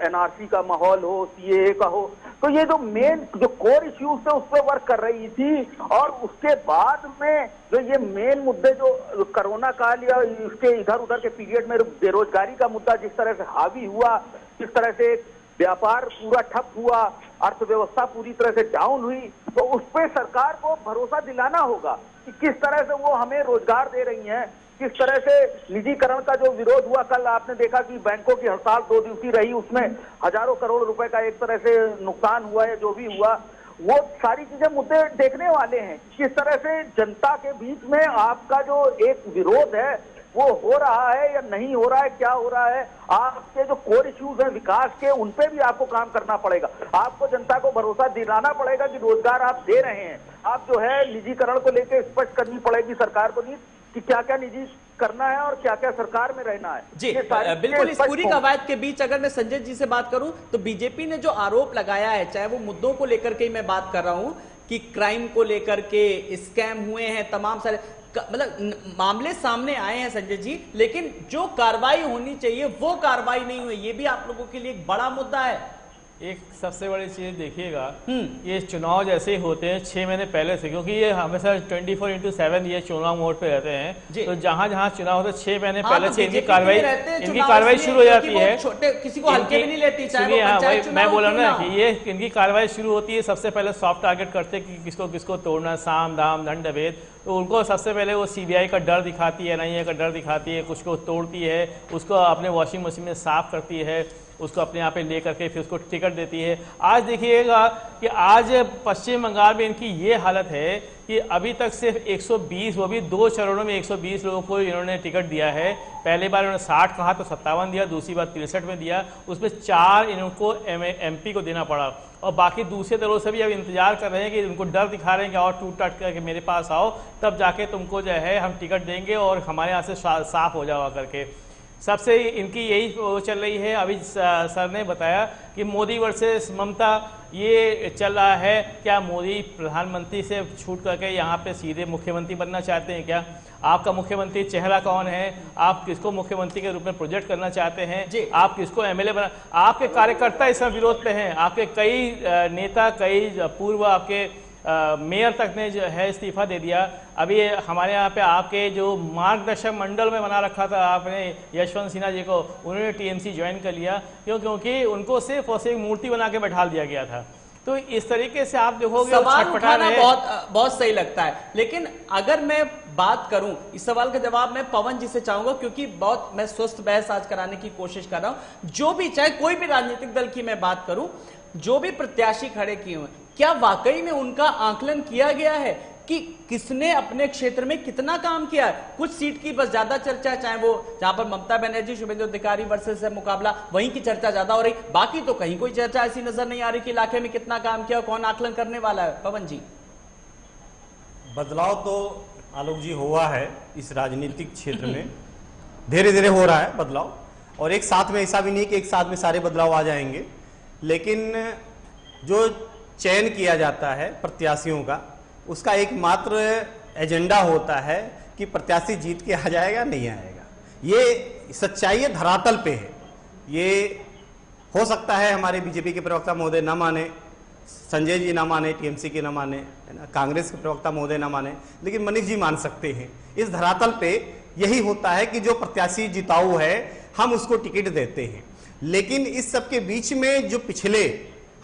एनआरसी का माहौल हो, सीएए का हो। तो ये जो मेन जो कोर इश्यूज थे उस पर वर्क कर रही थी। और उसके बाद में जो ये मेन मुद्दे जो कोरोना काल या इसके इधर उधर के पीरियड में बेरोजगारी का मुद्दा जिस तरह से हावी हुआ, जिस तरह से व्यापार पूरा ठप हुआ, अर्थव्यवस्था पूरी तरह से डाउन हुई, तो उस पर सरकार को भरोसा दिलाना होगा कि किस तरह से वो हमें रोजगार दे रही हैं, किस तरह से निजीकरण का जो विरोध हुआ, कल आपने देखा कि बैंकों की हड़ताल 2 दिवसीय रही, उसमें हजारों करोड़ रुपए का एक तरह से नुकसान हुआ है, जो भी हुआ वो सारी चीजें मुद्दे देखने वाले हैं। किस तरह से जनता के बीच में आपका जो एक विरोध है वो हो रहा है या नहीं हो रहा है, क्या हो रहा है, आपके जो कोर इश्यूज हैं विकास के, उन पे भी आपको काम करना पड़ेगा। आपको जनता को भरोसा दिलाना पड़ेगा कि रोजगार आप दे रहे हैं। आप जो है निजीकरण को लेकर स्पष्ट करनी पड़ेगी सरकार को नहीं कि क्या क्या निजी करना है और क्या क्या सरकार में रहना है। जी बिल्कुल। इस पूरी कवायद के बीच अगर मैं संजय जी से बात करूं तो बीजेपी ने जो आरोप लगाया है, चाहे वो मुद्दों को लेकर के मैं बात कर रहा हूं कि क्राइम को लेकर के स्कैम हुए हैं, तमाम सारे मतलब मामले सामने आए हैं संजय जी, लेकिन जो कार्रवाई होनी चाहिए वो कार्रवाई नहीं हुई, ये भी आप लोगों के लिए एक बड़ा मुद्दा है। एक सबसे बड़ी चीज देखिएगा, ये चुनाव जैसे ही होते हैं 6 महीने पहले से, क्योंकि ये हमेशा 24/7 ये चुनाव मोड पे रहते हैं, तो जहां जहां चुनाव होते हैं 6 महीने पहले से इनकी कार्रवाई शुरू हो जाती है। छोटे किसी को हल्के में नहीं लेती, चाहे मैं बोला ना कि ये इनकी कार्रवाई शुरू होती है, सबसे पहले सॉफ्ट टारगेट करते हैं कि किसको किसको तोड़ना, साम दाम दंड भेद, तो उनको सबसे पहले वो सीबीआई का डर दिखाती है, NIA का डर दिखाती है, कुछ को तोड़ती है, उसको अपने वॉशिंग मशीन में साफ करती है, उसको अपने यहाँ पे ले करके फिर उसको टिकट देती है। आज देखिएगा कि आज पश्चिम बंगाल में इनकी ये हालत है कि अभी तक सिर्फ 120, वो भी 2 चरणों में 120 लोगों को इन्होंने टिकट दिया है। पहली बार इन्होंने 60 कहा तो 57 दिया, दूसरी बार 63 में दिया, उसमें 4 इनको MP को देना पड़ा, और बाकी दूसरे दलों से भी अब इंतजार कर रहे हैं कि उनको डर दिखा रहे हैं कि और टूट टाट करके मेरे पास आओ, तब जाके तुमको जो है हम टिकट देंगे और हमारे यहाँ से साफ हो जाओ करके। सबसे इनकी यही चल रही है। अभी सर ने बताया कि मोदी वर्सेस ममता ये चल रहा है। क्या मोदी प्रधानमंत्री से छूट करके यहाँ पे सीधे मुख्यमंत्री बनना चाहते हैं क्या? आपका मुख्यमंत्री चेहरा कौन है? आप किसको मुख्यमंत्री के रूप में प्रोजेक्ट करना चाहते हैं? आप किसको MLA बना? आपके कार्यकर्ता इस विरोध पे हैं। आपके कई नेता, कई पूर्व आपके मेयर तक ने जो है इस्तीफा दे दिया। अभी हमारे यहाँ पे आपके जो मार्गदर्शक मंडल में बना रखा था आपने यशवंत सिन्हा जी को, उन्होंने TMC ज्वाइन कर लिया। क्योंकि उनको सिर्फ और सिर्फ मूर्ति बना के बैठा दिया गया था। तो इस तरीके से आप देखोगे सवाल उठाना बहुत सही लगता है। लेकिन अगर मैं बात करूं, इस सवाल का जवाब मैं पवन जी से चाहूंगा, क्योंकि बहुत मैं स्वस्थ बहस आज कराने की कोशिश कर रहा हूं। जो भी, चाहे कोई भी राजनीतिक दल की मैं बात करूं, जो भी प्रत्याशी खड़े किए हुए, क्या वाकई में उनका आकलन किया गया है कि किसने अपने क्षेत्र में कितना काम किया है? कुछ सीट की बस ज्यादा चर्चा, चाहे वो जहां पर ममता बनर्जी शुभेंदु अधिकारी वर्सेस मुकाबला, वहीं की चर्चा ज्यादा हो रही, बाकी तो कहीं कोई चर्चा ऐसी नजर नहीं आ रही कि इलाके में कितना काम किया, कौन आकलन करने वाला है। पवन जी, बदलाव तो आलोक जी हुआ है इस राजनीतिक क्षेत्र में, धीरे धीरे हो रहा है बदलाव, और एक साथ में ऐसा भी नहीं कि एक साथ में सारे बदलाव आ जाएंगे, लेकिन जो चयन किया जाता है प्रत्याशियों का, उसका एकमात्र एजेंडा होता है कि प्रत्याशी जीत के आ जाएगा नहीं आएगा। ये सच्चाई है, धरातल पे है। ये हो सकता है हमारे बीजेपी के प्रवक्ता महोदय न माने, संजय जी ना माने, TMC के ना माने, है ना, कांग्रेस के प्रवक्ता महोदय ना माने, लेकिन मनीष जी मान सकते हैं। इस धरातल पे यही होता है कि जो प्रत्याशी जिताऊ है हम उसको टिकट देते हैं। लेकिन इस सब के बीच में जो पिछले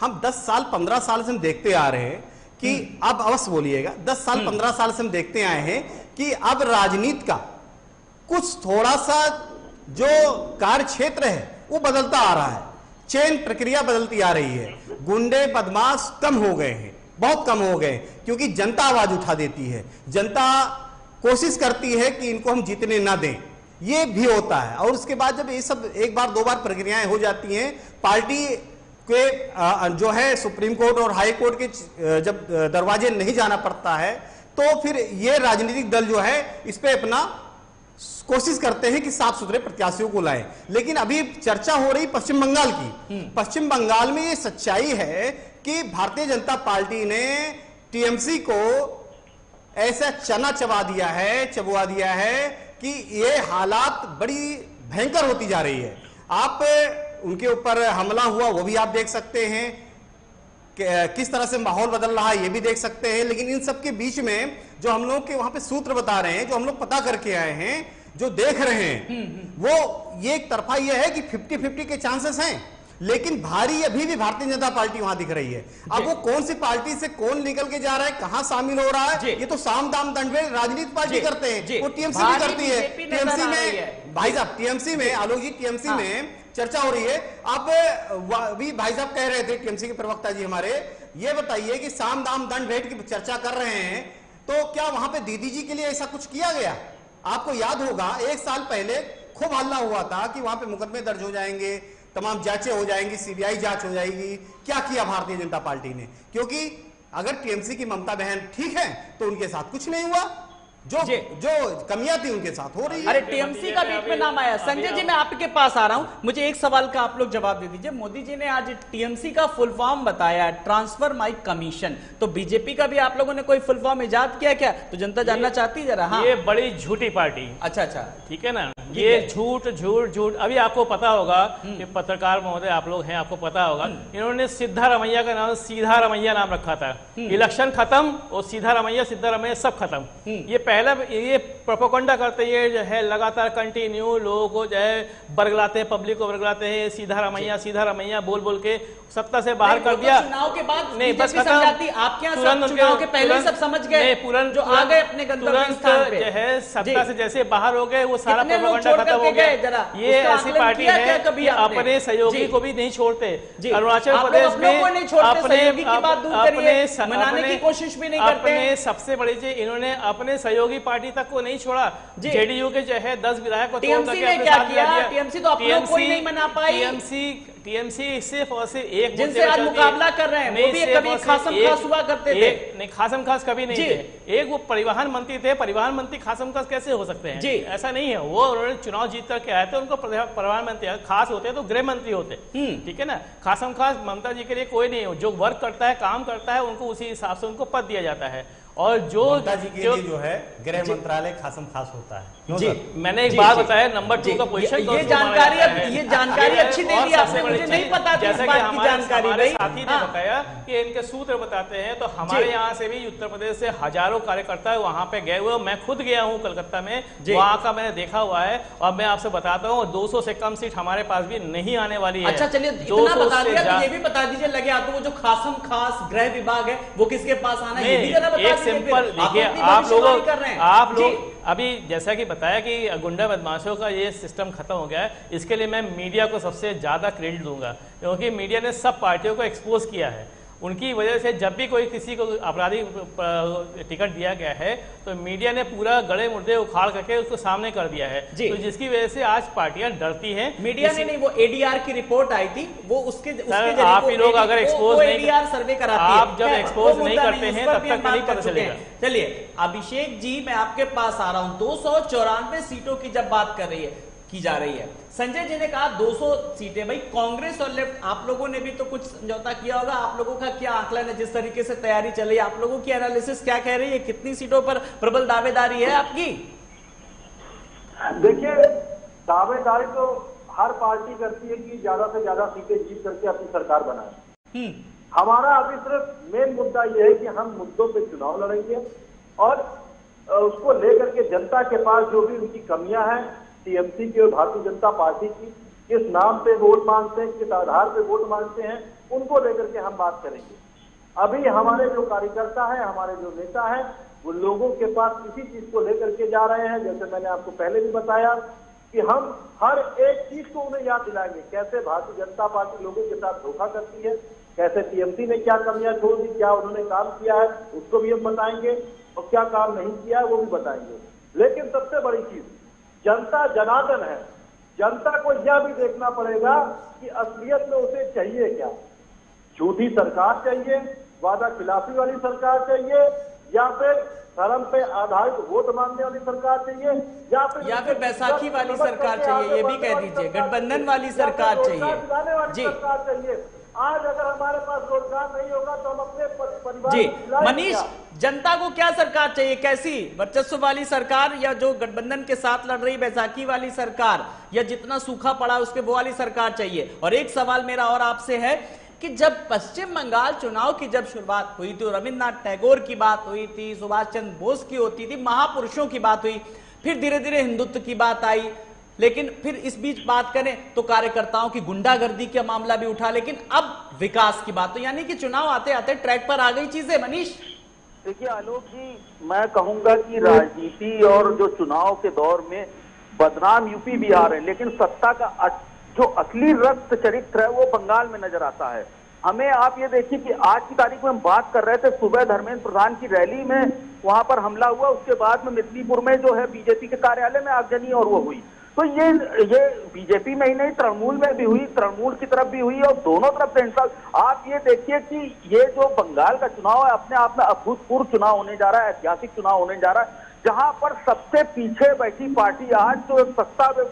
हम 10 साल 15 साल से हम देखते आ रहे हैं कि अब अवश्य बोलिएगा 10 साल 15 साल से हम देखते आए हैं कि अब राजनीति का कुछ थोड़ा सा जो कार्य क्षेत्र है वो बदलता आ रहा है, चयन प्रक्रिया बदलती आ रही है। गुंडे बदमाश कम हो गए हैं, बहुत कम हो गए, क्योंकि जनता आवाज उठा देती है, जनता कोशिश करती है कि इनको हम जीतने ना दें, ये भी होता है। और उसके बाद जब ये सब एक बार दो बार प्रक्रियाएं हो जाती हैं, पार्टी के जो है सुप्रीम कोर्ट और हाई कोर्ट के जब दरवाजे नहीं जाना पड़ता है, तो फिर ये राजनीतिक दल जो है इस पे अपना कोशिश करते हैं कि साफ सुथरे प्रत्याशियों को लाएं। लेकिन अभी चर्चा हो रही पश्चिम बंगाल की। पश्चिम बंगाल में ये सच्चाई है कि भारतीय जनता पार्टी ने TMC को ऐसा चना चबा दिया है कि ये हालात बड़ी भयंकर होती जा रही है। आप उनके ऊपर हमला हुआ वो भी आप देख सकते हैं, किस तरह से माहौल बदल रहा है ये भी देख सकते हैं। लेकिन इन सब के बीच में जो हम लोग के वहां पे सूत्र बता रहे हैं, जो हम लोग पता करके आए हैं, जो देख रहे हैं, वो ये एक तरफा ये है कि 50-50 के चांसेस हैं। लेकिन भारी अभी भी भारतीय जनता पार्टी वहां दिख रही है। अब वो कौन सी पार्टी से कौन निकल के जा रहा है, कहां शामिल हो रहा है, ये तो साम दाम दंड में राजनीति पार्टी करते हैं, वो टीएमसी भी करती है। टीएमसी में भाई साहब, टीएमसी में आलोक जी, टीएमसी में चर्चा हो रही है। अब अभी भाई साहब कह रहे थे, टीएमसी के प्रवक्ता जी हमारे, ये बताइए कि साम दाम दंड भेंट की चर्चा कर रहे हैं, तो क्या वहां पे दीदी जी के लिए ऐसा कुछ किया गया? आपको याद होगा 1 साल पहले खूब हल्ला हुआ था कि वहां पे मुकदमे दर्ज हो जाएंगे, तमाम जांचें हो जाएंगी, सीबीआई जांच हो जाएगी। क्या किया भारतीय जनता पार्टी ने? क्योंकि अगर टीएमसी की ममता बहन ठीक है तो उनके साथ कुछ नहीं हुआ, जो कमियां थी उनके साथ हो रही है। अरे टीएमसी का बीच में नाम आया। संजय जी, मैं आपके पास आ रहा हूं, मुझे एक सवाल का आप लोग जवाब दे दीजिए। मोदी जी ने आज टीएमसी का फुल फॉर्म बताया, ट्रांसफर माई कमीशन, तो बीजेपी का भी आप लोगों ने कोई फुल फॉर्म इजाद किया क्या? तो जनता जानना चाहती है जरा। हाँ, ये बड़ी झूठी पार्टी। अच्छा, ठीक है ना, ये झूठ झूठ झूठ। अभी आपको पता होगा कि पत्रकार महोदय आप लोग हैं, आपको पता होगा इन्होंने सिद्धारमैया का नाम सीधा रमैया नाम रखा था। इलेक्शन खत्म और सीधा रमैया सब खत्म। ये पहले ये प्रोपोगंडा करते हैं, जो है लगातार कंटिन्यू लोगों को जो है बरगलाते हैं, पब्लिक को बरगलाते हैं, सीधा रमैया बोल बोल के सत्ता से बाहर कर दिया। चुनाव के बाद नहीं, बस खत्म। आपके यहाँ चुनाव के पहले सब समझ गए, जो आ गए अपने गंतव्य स्थान पे, जो है सत्ता से जैसे बाहर हो गए, वो सारा प्रोपोगंडा खत्म हो गया। ये ऐसी पार्टी है कि अपने सहयोगी को भी नहीं छोड़ते। अरुणाचल प्रदेश में अपने कोशिश भी नहीं करते। अपने सबसे बड़ी चीज, इन्होंने अपने सहयोगी पार्टी तक को नहीं छोड़ा। जेडीयू के जो है 10 विधायक को टीएमसी ने क्या किया? टीएमसी तो अपना कोई नहीं मना पाई। टीएमसी सिर्फ और सिर्फ एक जिनसे आज मुकाबला कर रहे हैं, वो भी कभी खासम खास हुआ करते थे। नहीं, खासम खास कभी नहीं थे। एक वो परिवहन मंत्री थे, परिवहन मंत्री खासम खास कैसे हो सकते हैं? जी, ऐसा नहीं है। वो उन्होंने चुनाव जीत करके आए थे, उनको परिवहन मंत्री खास होते तो गृह मंत्री होते। ठीक है ना, खासम खास ममता जी के लिए कोई नहीं है। जो वर्क करता है, काम करता है, उनको उसी हिसाब से उनको पद दिया जाता है। और जो ममता जी के लिए जो है गृह मंत्रालय खासम खास होता है। जी, मैंने एक बात बताया, नंबर 2 का पोजीशन। ये जानकारी अच्छी दे दी आपने, मुझे नहीं पता थी इस बात की जानकारी। हमारे साथी ने बताया कि इनके सूत्र बताते हैं, तो हमारे यहाँ से भी उत्तर प्रदेश से हजारों कार्यकर्ता वहां पे गए हुए। मैं खुद गया हूँ कलकत्ता में, वहां का मैंने देखा हुआ है। और मैं आपसे बताता हूँ, 200 से कम सीट हमारे पास भी नहीं आने वाली है। अच्छा, चलिए इतना बता दिया, तो ये भी बता दीजिए लगे आपको, वो जो खासम खास गृह विभाग है वो किसके पास आना है? एक सिंपल देखिए, आप लोग अभी जैसा कि बताया कि गुंडा बदमाशों का ये सिस्टम खत्म हो गया है। इसके लिए मैं मीडिया को सबसे ज्यादा क्रेडिट दूंगा, क्योंकि मीडिया ने सब पार्टियों को एक्सपोज किया है। उनकी वजह से जब भी कोई किसी को आपराधिक टिकट दिया गया है, तो मीडिया ने पूरा गड़े मुर्दे उखाड़ करके उसको सामने कर दिया है। तो जिसकी वजह से आज पार्टियां डरती हैं। मीडिया ने नहीं, वो एडीआर की रिपोर्ट आई थी, वो उसके जरिए आप ही लोग अगर एक्सपोज नहीं, एडीआर सर्वे कराती है, आप जब एक्सपोज नहीं करते हैं तब तक नहीं पता चलेगा। चलिए अभिषेक जी, मैं आपके पास आ रहा हूं। 294 सीटों की जब बात की जा रही है, संजय जी ने कहा 200 सीटें। भाई कांग्रेस और लेफ्ट, आप लोगों ने भी तो कुछ समझौता किया होगा। आप लोगों का क्या आंकलन है? जिस तरीके से तैयारी चल रही है, आप लोगों की एनालिसिस क्या कह रही है? कितनी सीटों पर प्रबल दावेदारी है आपकी? देखिए, दावेदारी तो हर पार्टी करती है कि ज्यादा से ज्यादा सीटें जीत करके अपनी सरकार बनाए। हमारा अभी सिर्फ मेन मुद्दा यह है कि हम मुद्दों पे चुनाव लड़ेंगे और उसको लेकर के जनता के पास जो भी उनकी कमियां हैं, टीएमसी की और भारतीय जनता पार्टी की, किस नाम पे वोट मांगते हैं, किस आधार पे वोट मांगते हैं, उनको लेकर के हम बात करेंगे। अभी हमारे जो कार्यकर्ता हैं, हमारे जो नेता हैं, वो लोगों के पास किसी चीज को लेकर के जा रहे हैं। जैसे मैंने आपको पहले भी बताया कि हम हर एक चीज को उन्हें याद दिलाएंगे, कैसे भारतीय जनता पार्टी लोगों के साथ धोखा करती है, कैसे टीएमसी ने क्या कमियां छोड़ दी, क्या उन्होंने काम किया है उसको भी हम बताएंगे, और क्या काम नहीं किया है वो भी बताएंगे। लेकिन सबसे बड़ी चीज, जनता जनार्दन है। जनता को यह भी देखना पड़ेगा कि असलियत में उसे चाहिए क्या। झूठी सरकार चाहिए, वादा खिलाफी वाली सरकार चाहिए, या फिर धर्म पे आधारित वोट मांगने वाली सरकार चाहिए, या फिर बैसाखी वाली सरकार चाहिए, ये भी कह दीजिए, गठबंधन वाली सरकार चाहिए। सरकार चाहिए। आज अगर हमारे पास रोजगार नहीं होगा तो हम अपने परिवार जी, मनीष, जनता को क्या सरकार चाहिए? कैसी वर्चस्व वाली सरकार, या जो गठबंधन के साथ लड़ रही बैसाखी वाली सरकार, या जितना सूखा पड़ा उसके वो वाली सरकार चाहिए? और एक सवाल मेरा और आपसे है कि जब पश्चिम बंगाल चुनाव की जब शुरुआत हुई थी, रविन्द्रनाथ टैगोर की बात हुई थी, सुभाष चंद्र बोस की होती थी, महापुरुषों की बात हुई, फिर धीरे धीरे हिंदुत्व की बात आई, लेकिन फिर इस बीच बात करें तो कार्यकर्ताओं की गुंडागर्दी का मामला भी उठा, लेकिन अब विकास की बात, तो यानी कि चुनाव आते आते ट्रैक पर आ गई चीजें। मनीष, देखिए आलोक जी, मैं कहूंगा कि राजनीति और जो चुनाव के दौर में बदनाम यूपी बिहार है, लेकिन सत्ता का जो असली रक्त चरित्र है वो बंगाल में नजर आता है हमें। आप ये देखिए कि आज की तारीख में हम बात कर रहे थे, सुबह धर्मेंद्र प्रधान की रैली में वहां पर हमला हुआ, उसके बाद में मिदनीपुर में जो है बीजेपी के कार्यालय में आगजनी और वो हुई। तो ये बीजेपी में ही नहीं, तृणमूल में भी हुई, तृणमूल की तरफ भी हुई और दोनों तरफ से इंसाफ। आप ये देखिए कि ये जो बंगाल का चुनाव है अपने आप में अभूतपूर्व चुनाव होने जा रहा है, ऐतिहासिक चुनाव होने जा रहा है, जहां पर सबसे पीछे बैठी पार्टी आज जो सत्ता में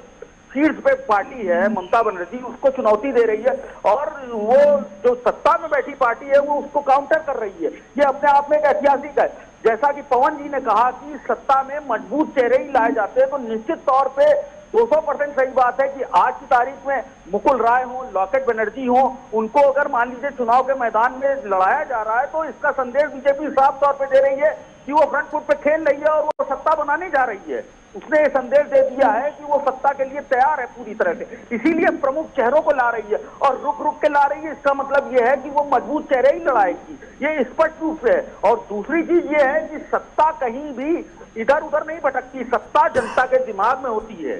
शीर्ष पे पार्टी है ममता बनर्जी, उसको चुनौती दे रही है और वो जो सत्ता में बैठी पार्टी है वो उसको काउंटर कर रही है। ये अपने आप में एक ऐतिहासिक है। जैसा कि पवन जी ने कहा कि सत्ता में मजबूत चेहरे ही लाए जाते हैं, तो निश्चित तौर पे 200% सही बात है कि आज की तारीख में मुकुल राय हो, लॉकेट बनर्जी हो, उनको अगर मान लीजिए चुनाव के मैदान में लड़ाया जा रहा है तो इसका संदेश बीजेपी साफ तौर पे दे रही है कि वो फ्रंट फुट पे खेल रही है और वो सत्ता बनाने जा रही है। उसने ये संदेश दे दिया है कि वो सत्ता के लिए तैयार है पूरी तरह से, इसीलिए प्रमुख चेहरों को ला रही है और रुक रुक के ला रही है। इसका मतलब ये है कि वो मजबूत चेहरे ही लड़ाएगी, ये स्पष्ट रूप से है। और दूसरी चीज ये है कि सत्ता कहीं भी इधर उधर नहीं भटकती, सत्ता जनता के दिमाग में होती है।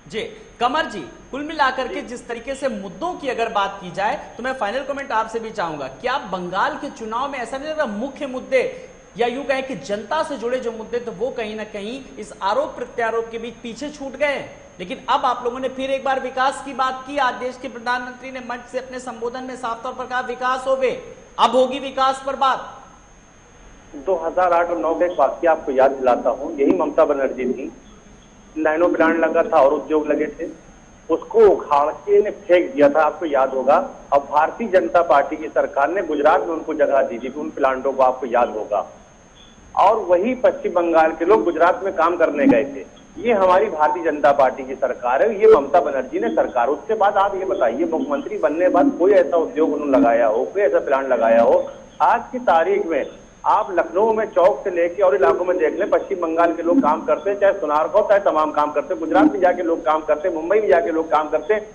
जी कमर जी, कुल मिलाकर के जिस तरीके से मुद्दों की अगर बात की जाए तो मैं फाइनल कमेंट आपसे भी चाहूंगा, क्या बंगाल के चुनाव में ऐसा नहीं लग रहा मुख्य मुद्दे या यूं कहें कि जनता से जुड़े जो मुद्दे थे वो कहीं ना कहीं इस आरोप प्रत्यारोप के बीच पीछे छूट गए हैं? लेकिन अब आप लोगों ने फिर एक बार विकास की बात की। आज देश के प्रधानमंत्री ने मंच से अपने संबोधन में साफ तौर पर कहा विकास होवे, अब होगी विकास पर बात। 2008 और 9 का एक वाक्य आपको याद दिलाता हूँ, यही ममता बनर्जी थी, नैनो प्लांट लगा था और उद्योग लगे थे, उसको उखाड़ के ने फेंक दिया था, आपको याद होगा। अब भारतीय जनता पार्टी की सरकार ने गुजरात में उनको जगह दी थी उन प्लांटों को, आपको याद होगा, और वही पश्चिम बंगाल के लोग गुजरात में काम करने गए थे। ये हमारी भारतीय जनता पार्टी की सरकार है, ये ममता बनर्जी ने सरकार। उसके बाद आप ये बताइए, मुख्यमंत्री बनने के बाद कोई ऐसा उद्योग उन्होंने लगाया हो, कोई ऐसा प्लांट लगाया हो? आज की तारीख में आप लखनऊ में चौक से लेके और इलाकों में देख लें, पश्चिम बंगाल के लोग काम करते हैं, चाहे सुनारगांव चाहे तमाम काम करते हैं, गुजरात में जाके लोग काम करते हैं, मुंबई में जाके लोग काम करते हैं।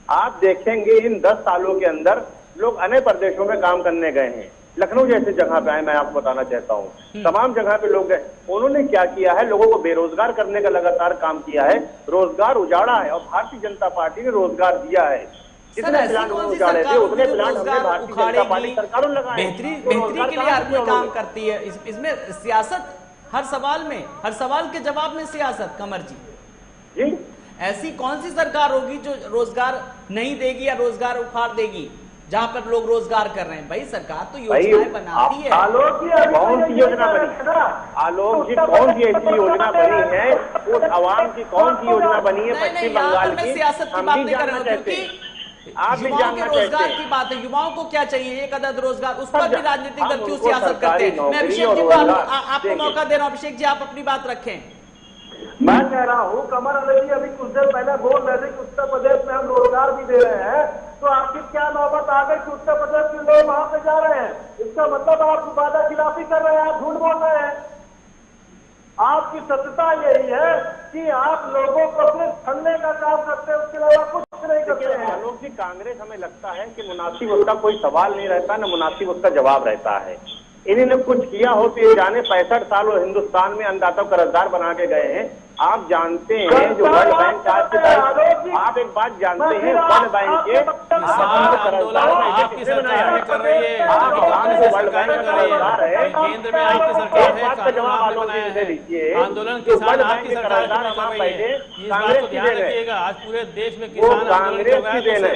आप देखेंगे इन 10 सालों के अंदर लोग अन्य प्रदेशों में काम करने गए हैं, लखनऊ जैसे जगह पे आए, मैं आपको बताना चाहता हूँ, तमाम जगह पे लोग गए। उन्होंने क्या किया है, लोगों को बेरोजगार करने का लगातार काम किया है, रोजगार उजाड़ा है और भारतीय जनता पार्टी ने रोजगार दिया है। सर ऐसी कौन सी सरकार उतने रोजगार उखाड़ेगी, बेहतरी के लिए हर कोई काम करती है, इसमें सियासत हर सवाल के जवाब में सियासत। कमर जी, ऐसी कौन सी सरकार होगी जो रोजगार नहीं देगी या रोजगार उखाड़ देगी जहां पर लोग रोजगार कर रहे हैं? भाई सरकार तो योजनाएं बनाती है। आलोक जी कौन सी योजना बनी? आलोक जी कौन सी ऐसी योजना बनी है, उस आवाम की कौन सी योजना बनी है पश्चिम बंगाल की? सियासत की बात नहीं कर रहा हूं, क्योंकि युवाओं के रोजगार की बात है, युवाओं को क्या चाहिए, एक अदद रोजगार, उस पर भी राजनीतिक दल क्यों सियासत करते हैं? मैं अभिषेक जी को आपको मौका दे रहा हूं, अभिषेक जी आप अपनी बात रखें। मैं कह रहा हूँ कमर अली अभी कुछ देर पहले बोल रहे थे कि उत्तर प्रदेश में हम रोजगार भी दे रहे हैं, तो आखिर क्या नौबत आ गई कि उत्तर प्रदेश के लोग वहां पे जा रहे हैं? इसका मतलब आप वादा खिलाफी कर रहे हैं, आप झूठ बोल रहे हैं। आपकी सत्यता यही है कि आप लोगों को सिर्फ ठंडे का काम करते हैं, उसके अलावा कुछ नहीं करते हैं। आलोक जी, कांग्रेस हमें लगता है कि मुनासिब उसका कोई सवाल नहीं रहता, न मुनासिब उसका जवाब रहता है। इन्होंने कुछ किया हो तो ये जाने 65 साल और हिंदुस्तान में अन्नदाताओं का कर्जदार बना के गए हैं। आप जानते हैं जो वर्ल्ड बैंक आज की तारीख, आप एक बात जानते हैं वर्ल्ड बैंक के आपकी सरकार में कर रही है, केंद्र में आपकी सरकार है, आंदोलन किसान आपकी सरकार कर रही है, इस बात को ध्यान रखिएगा। आज पूरे देश में किसान कांग्रेस की देन है,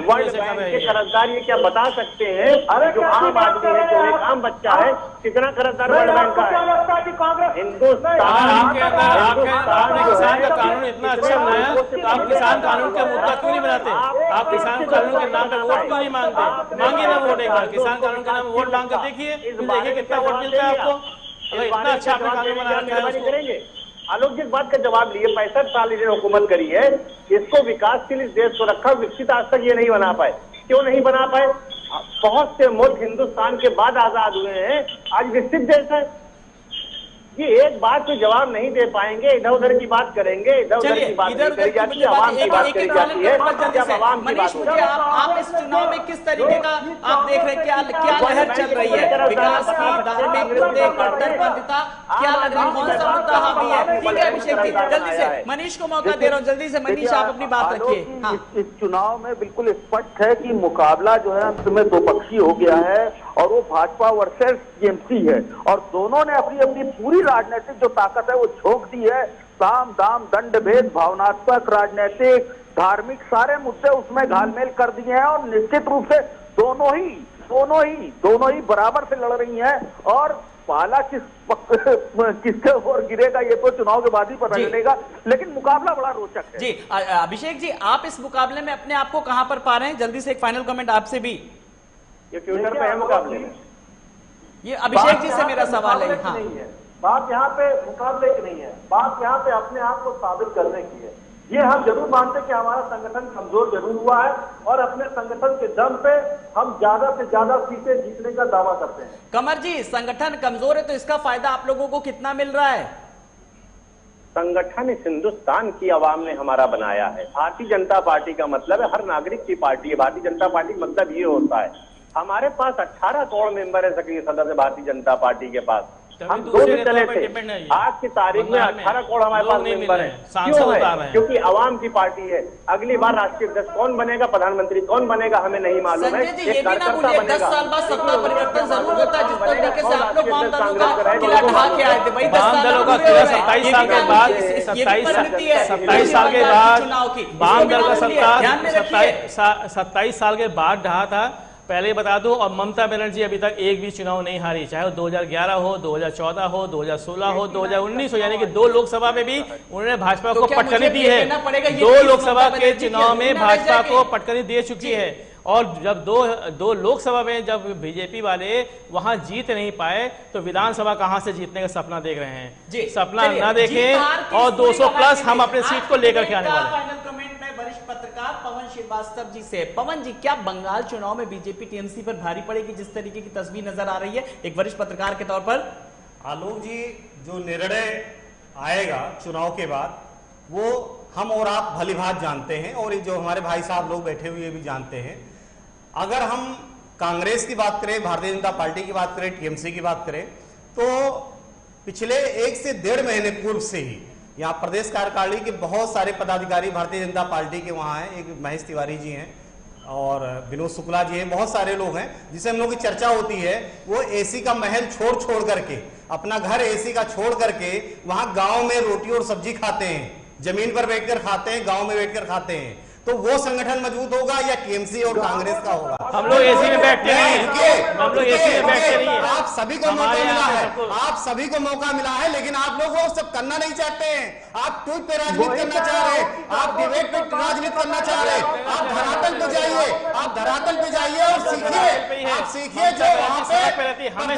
वर्ल्ड बैंक के कर्जदार ये क्या बता सकते हैं? अरे जो आम आदमी है, जो एक आम बच्चा है, कितना कर्जदार वर्ल्ड बैंक का है? हिंदुस्तान आपने किसान का कानून इतना अच्छा बनाया तो आप किसान कानून का मुद्दा क्यों नहीं बनाते? आप किसान कानून के नाम पे वोट क्यों नहीं मांगते? मांगिए ना वोट एक बार, किसान कानून के नाम वोट मांग कर देखिए, देखिए कितना वोट मिलता है आपको। अगर इतना अच्छा आपने कानून बना रखा है करेंगे। आलोक जी, इस बात का जवाब लिए, 65 साल इन्होंने हुकूमत करी है, इसको विकास के लिए देश को रखा, विकसित आज तक ये नहीं बना पाए। क्यों नहीं बना पाए? बहुत से मुल्क हिंदुस्तान के बाद आजाद हुए हैं, आज विकसित देश है। ये एक बात पे जवाब नहीं दे पाएंगे, इधर उधर की बात करेंगे, इधर उधर की बात नहीं करी जाती है, आवाम की बात करी जाती है। जब आवाम की बात मुझे आप इस चुनाव में किस तरीके का आप देख रहे हैं, क्या लहर चल रही है, विकास की, धार्मिक मुद्दे, कट्टरपंथिता, क्या लग रहा है, कौन सा मुद्दा हावी है? ठीक है अभिषेक जी, जल्दी से मनीष को मौका दे रहा हूँ, जल्दी से मनीष आप अपनी बात रखिए। हाँ, इस चुनाव में बिल्कुल स्पष्ट है कि मुकाबला जो है अंत में दो पक्षी हो गया है और वो भाजपा वर्सेस टीएमसी है, और दोनों ने अपनी अपनी पूरी राजनीतिक जो ताकत है वो झोंक दी है। साम दाम दंड भेद, भावनात्मक, राजनीतिक, धार्मिक सारे मुद्दे उसमें घालमेल कर दिए हैं, और निश्चित रूप से दोनों ही बराबर से लड़ रही हैं, और पाला किसके ओर गिरेगा ये तो चुनाव के बाद ही पता चलेगा, लेकिन मुकाबला बड़ा रोचक है। जी अभिषेक जी, आप इस मुकाबले में अपने आप को कहां पर पा रहे हैं? जल्दी से एक फाइनल कमेंट आपसे भी। ये ट्विटर पे है मुकाबले में, ये अभिषेक जी से मेरा सवाल है। हाँ, बात यहाँ पे मुकाबले की नहीं है, बात यहाँ पे अपने आप को साबित करने की है। ये हम जरूर मानते कि हमारा संगठन कमजोर जरूर हुआ है, और अपने संगठन के दम पे हम ज्यादा से ज्यादा सीटें जीतने का दावा करते हैं। कमर जी, संगठन कमजोर है तो इसका फायदा आप लोगों को कितना मिल रहा है? संगठन इस हिंदुस्तान की आवाम ने हमारा बनाया है। भारतीय जनता पार्टी का मतलब है हर नागरिक की पार्टी है। भारतीय जनता पार्टी का मतलब ये होता है, हमारे पास 18 करोड़ मेंबर है सक्रिय सदस्य भारतीय जनता पार्टी के पास। हम दो दिन चले थे, आज की तारीख में 18 करोड़ हमारे पास मेंबर है। क्यों है? क्योंकि आवाम की पार्टी है। अगली बार राष्ट्रीय अध्यक्ष कौन बनेगा, प्रधानमंत्री कौन बनेगा, हमें नहीं मालूम है। संजय जी, ये भी ना भूलिए 10 साल बाद सत्ता परिवर्तन जरूर होता है, जिस तरीके से आप लोग वाम दलों का किला ढहा के आए थे। भाई 10 वाम दलों का किला 27 साल के बाद 27 साल के बाद वाम दल का सत्ता 27 साल के बाद ढहा था। पहले बता दूं, और ममता बनर्जी अभी तक एक भी चुनाव नहीं हारी, चाहे वो 2011 हो, 2014 हो, 2016 हो, 2019 हो, यानी कि 2 लोकसभा में भी उन्होंने भाजपा को पटकनी दी है। 2 लोकसभा के चुनाव में भाजपा को पटकनी दे चुकी है, और जब दो लोकसभा में जब बीजेपी वाले वहां जीत नहीं पाए तो विधानसभा कहां से जीतने का सपना देख रहे हैं? सपना ना देखें, और 200 प्लस हम अपने सीट को लेकर के आने वाले हैं। वरिष्ठ पत्रकार पवन श्रीवास्तव जी से। पवन जी, क्या बंगाल चुनाव में बीजेपी टीएमसी पर भारी पड़ेगी, जिस तरीके की तस्वीर नजर आ रही है एक वरिष्ठ पत्रकार के तौर पर? आलोक जी, जो निर्णय आएगा चुनाव के बाद वो हम और आप भलीभांति जानते हैं, और जो हमारे भाई साहब लोग बैठे हुए भी जानते हैं। अगर हम कांग्रेस की बात करें, भारतीय जनता पार्टी की बात करें, टीएमसी की बात करें, तो पिछले 1 से 1.5 महीने पूर्व से ही यहाँ प्रदेश कार्यकारिणी के बहुत सारे पदाधिकारी भारतीय जनता पार्टी के वहाँ हैं। एक महेश तिवारी जी हैं और विनोद शुक्ला जी हैं, बहुत सारे लोग हैं जिससे हम लोग की चर्चा होती है। वो एसी का महल छोड़ करके, अपना घर एसी का छोड़ करके वहाँ गांव में रोटी और सब्जी खाते हैं, जमीन पर बैठकर खाते हैं, गांव में बैठकर खाते हैं। तो वो संगठन मजबूत होगा या टीएमसी और कांग्रेस का होगा? हम लोग एसी में बैठते नहीं हैं, हम लोग एसी में बैठते नहीं हैं। आप सभी को मौका मिला है, आप सभी को मौका मिला है, लेकिन आप लोग वो सब करना नहीं चाहते हैं। आप ट्वीट पे राजनीति करना चाह रहे हैं, आप डिबेट पे राजनीति करना चाह रहे हैं। आप धरातल पे जाइए, आप धरातल पे जाइए और सीखिए, आप सीखिए जो वहाँ पे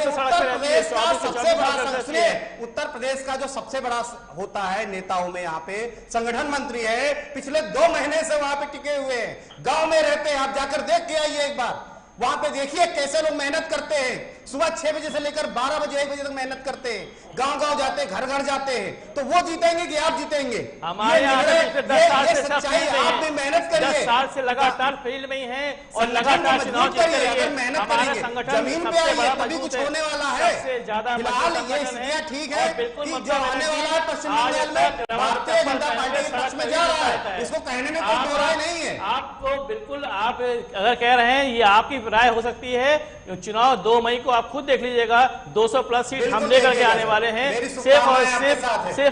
सबसे बड़ा, सुनिए, उत्तर प्रदेश का जो सबसे बड़ा होता है नेताओं में, यहाँ पे संगठन मंत्री है, पिछले 2 महीने से वहां पे टिके हुए हैं, गांव में रहते हैं। आप जाकर देख के आइए एक बार, वहां पे देखिए कैसे लोग मेहनत करते हैं। सुबह 6 बजे से लेकर 12 बजे 1 बजे तक मेहनत करते हैं, गांव-गांव जाते हैं, घर-घर जाते हैं। तो वो जीतेंगे कि आप जीतेंगे? हमारे यहाँ 10 साल से सच्चाई, आप भी मेहनत करिए। 10 साल से लगातार फील्ड में ही हैं और लगातार चुनाव जीतते रहिए। मेहनत करेंगे, जमीन पे आइए, तभी कुछ होने वाला है। फिलहाल ये स्थितियां ठीक है कि जो आने वाला है पश्चिम बंगाल में भारतीय जनता पार्टी के पक्ष में जा रहा है, इसको कहने में कोई दो राय नहीं है। आपको बिल्कुल, आप अगर कह रहे हैं ये आपकी राय हो सकती है, चुनाव 2 मई को आप खुद देख लीजिएगा, 200 प्लस सीट हम लेकर के आने वाले हैं। सिर्फ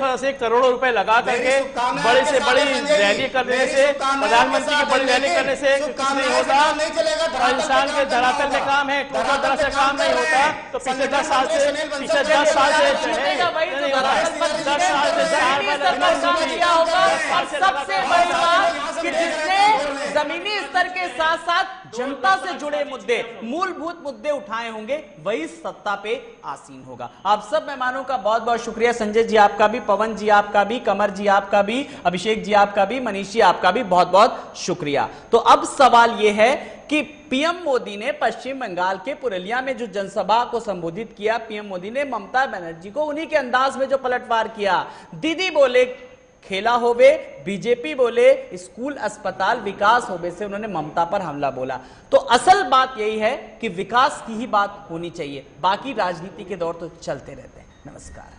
और सिर्फ करोड़ों रुपए लगा करके बड़ी से बड़ी रैली करने से, प्रधानमंत्री की बड़ी रैली करने से कुछ नहीं होता। और इंसान के धरातल में काम है, टोटल तरह से काम नहीं होता। तो पिछले 10 साल से नहीं होता, 10 साल से 4 बार सबसे बड़ी बात कि जिसने जमीनी स्तर के साथ साथ जनता से जुड़े मुद्दे, मूलभूत मुद्दे उठाए होंगे, वही सत्ता पे आसीन होगा। आप सब मेहमानों का बहुत बहुत शुक्रिया। संजय जी आपका भी, पवन जी आपका भी, कमर जी आपका भी, अभिषेक जी आपका भी, मनीष जी आपका भी बहुत बहुत शुक्रिया। तो अब सवाल यह है कि पीएम मोदी ने पश्चिम बंगाल के पुरुलिया में जो जनसभा को संबोधित किया, पीएम मोदी ने ममता बनर्जी को उन्हीं के अंदाज में जो पलटवार किया, दीदी बोले खेला होवे, बीजेपी बोले स्कूल अस्पताल विकास होवे से उन्होंने ममता पर हमला बोला। तो असल बात यही है कि विकास की ही बात होनी चाहिए, बाकी राजनीति के दौर तो चलते रहते हैं। नमस्कार।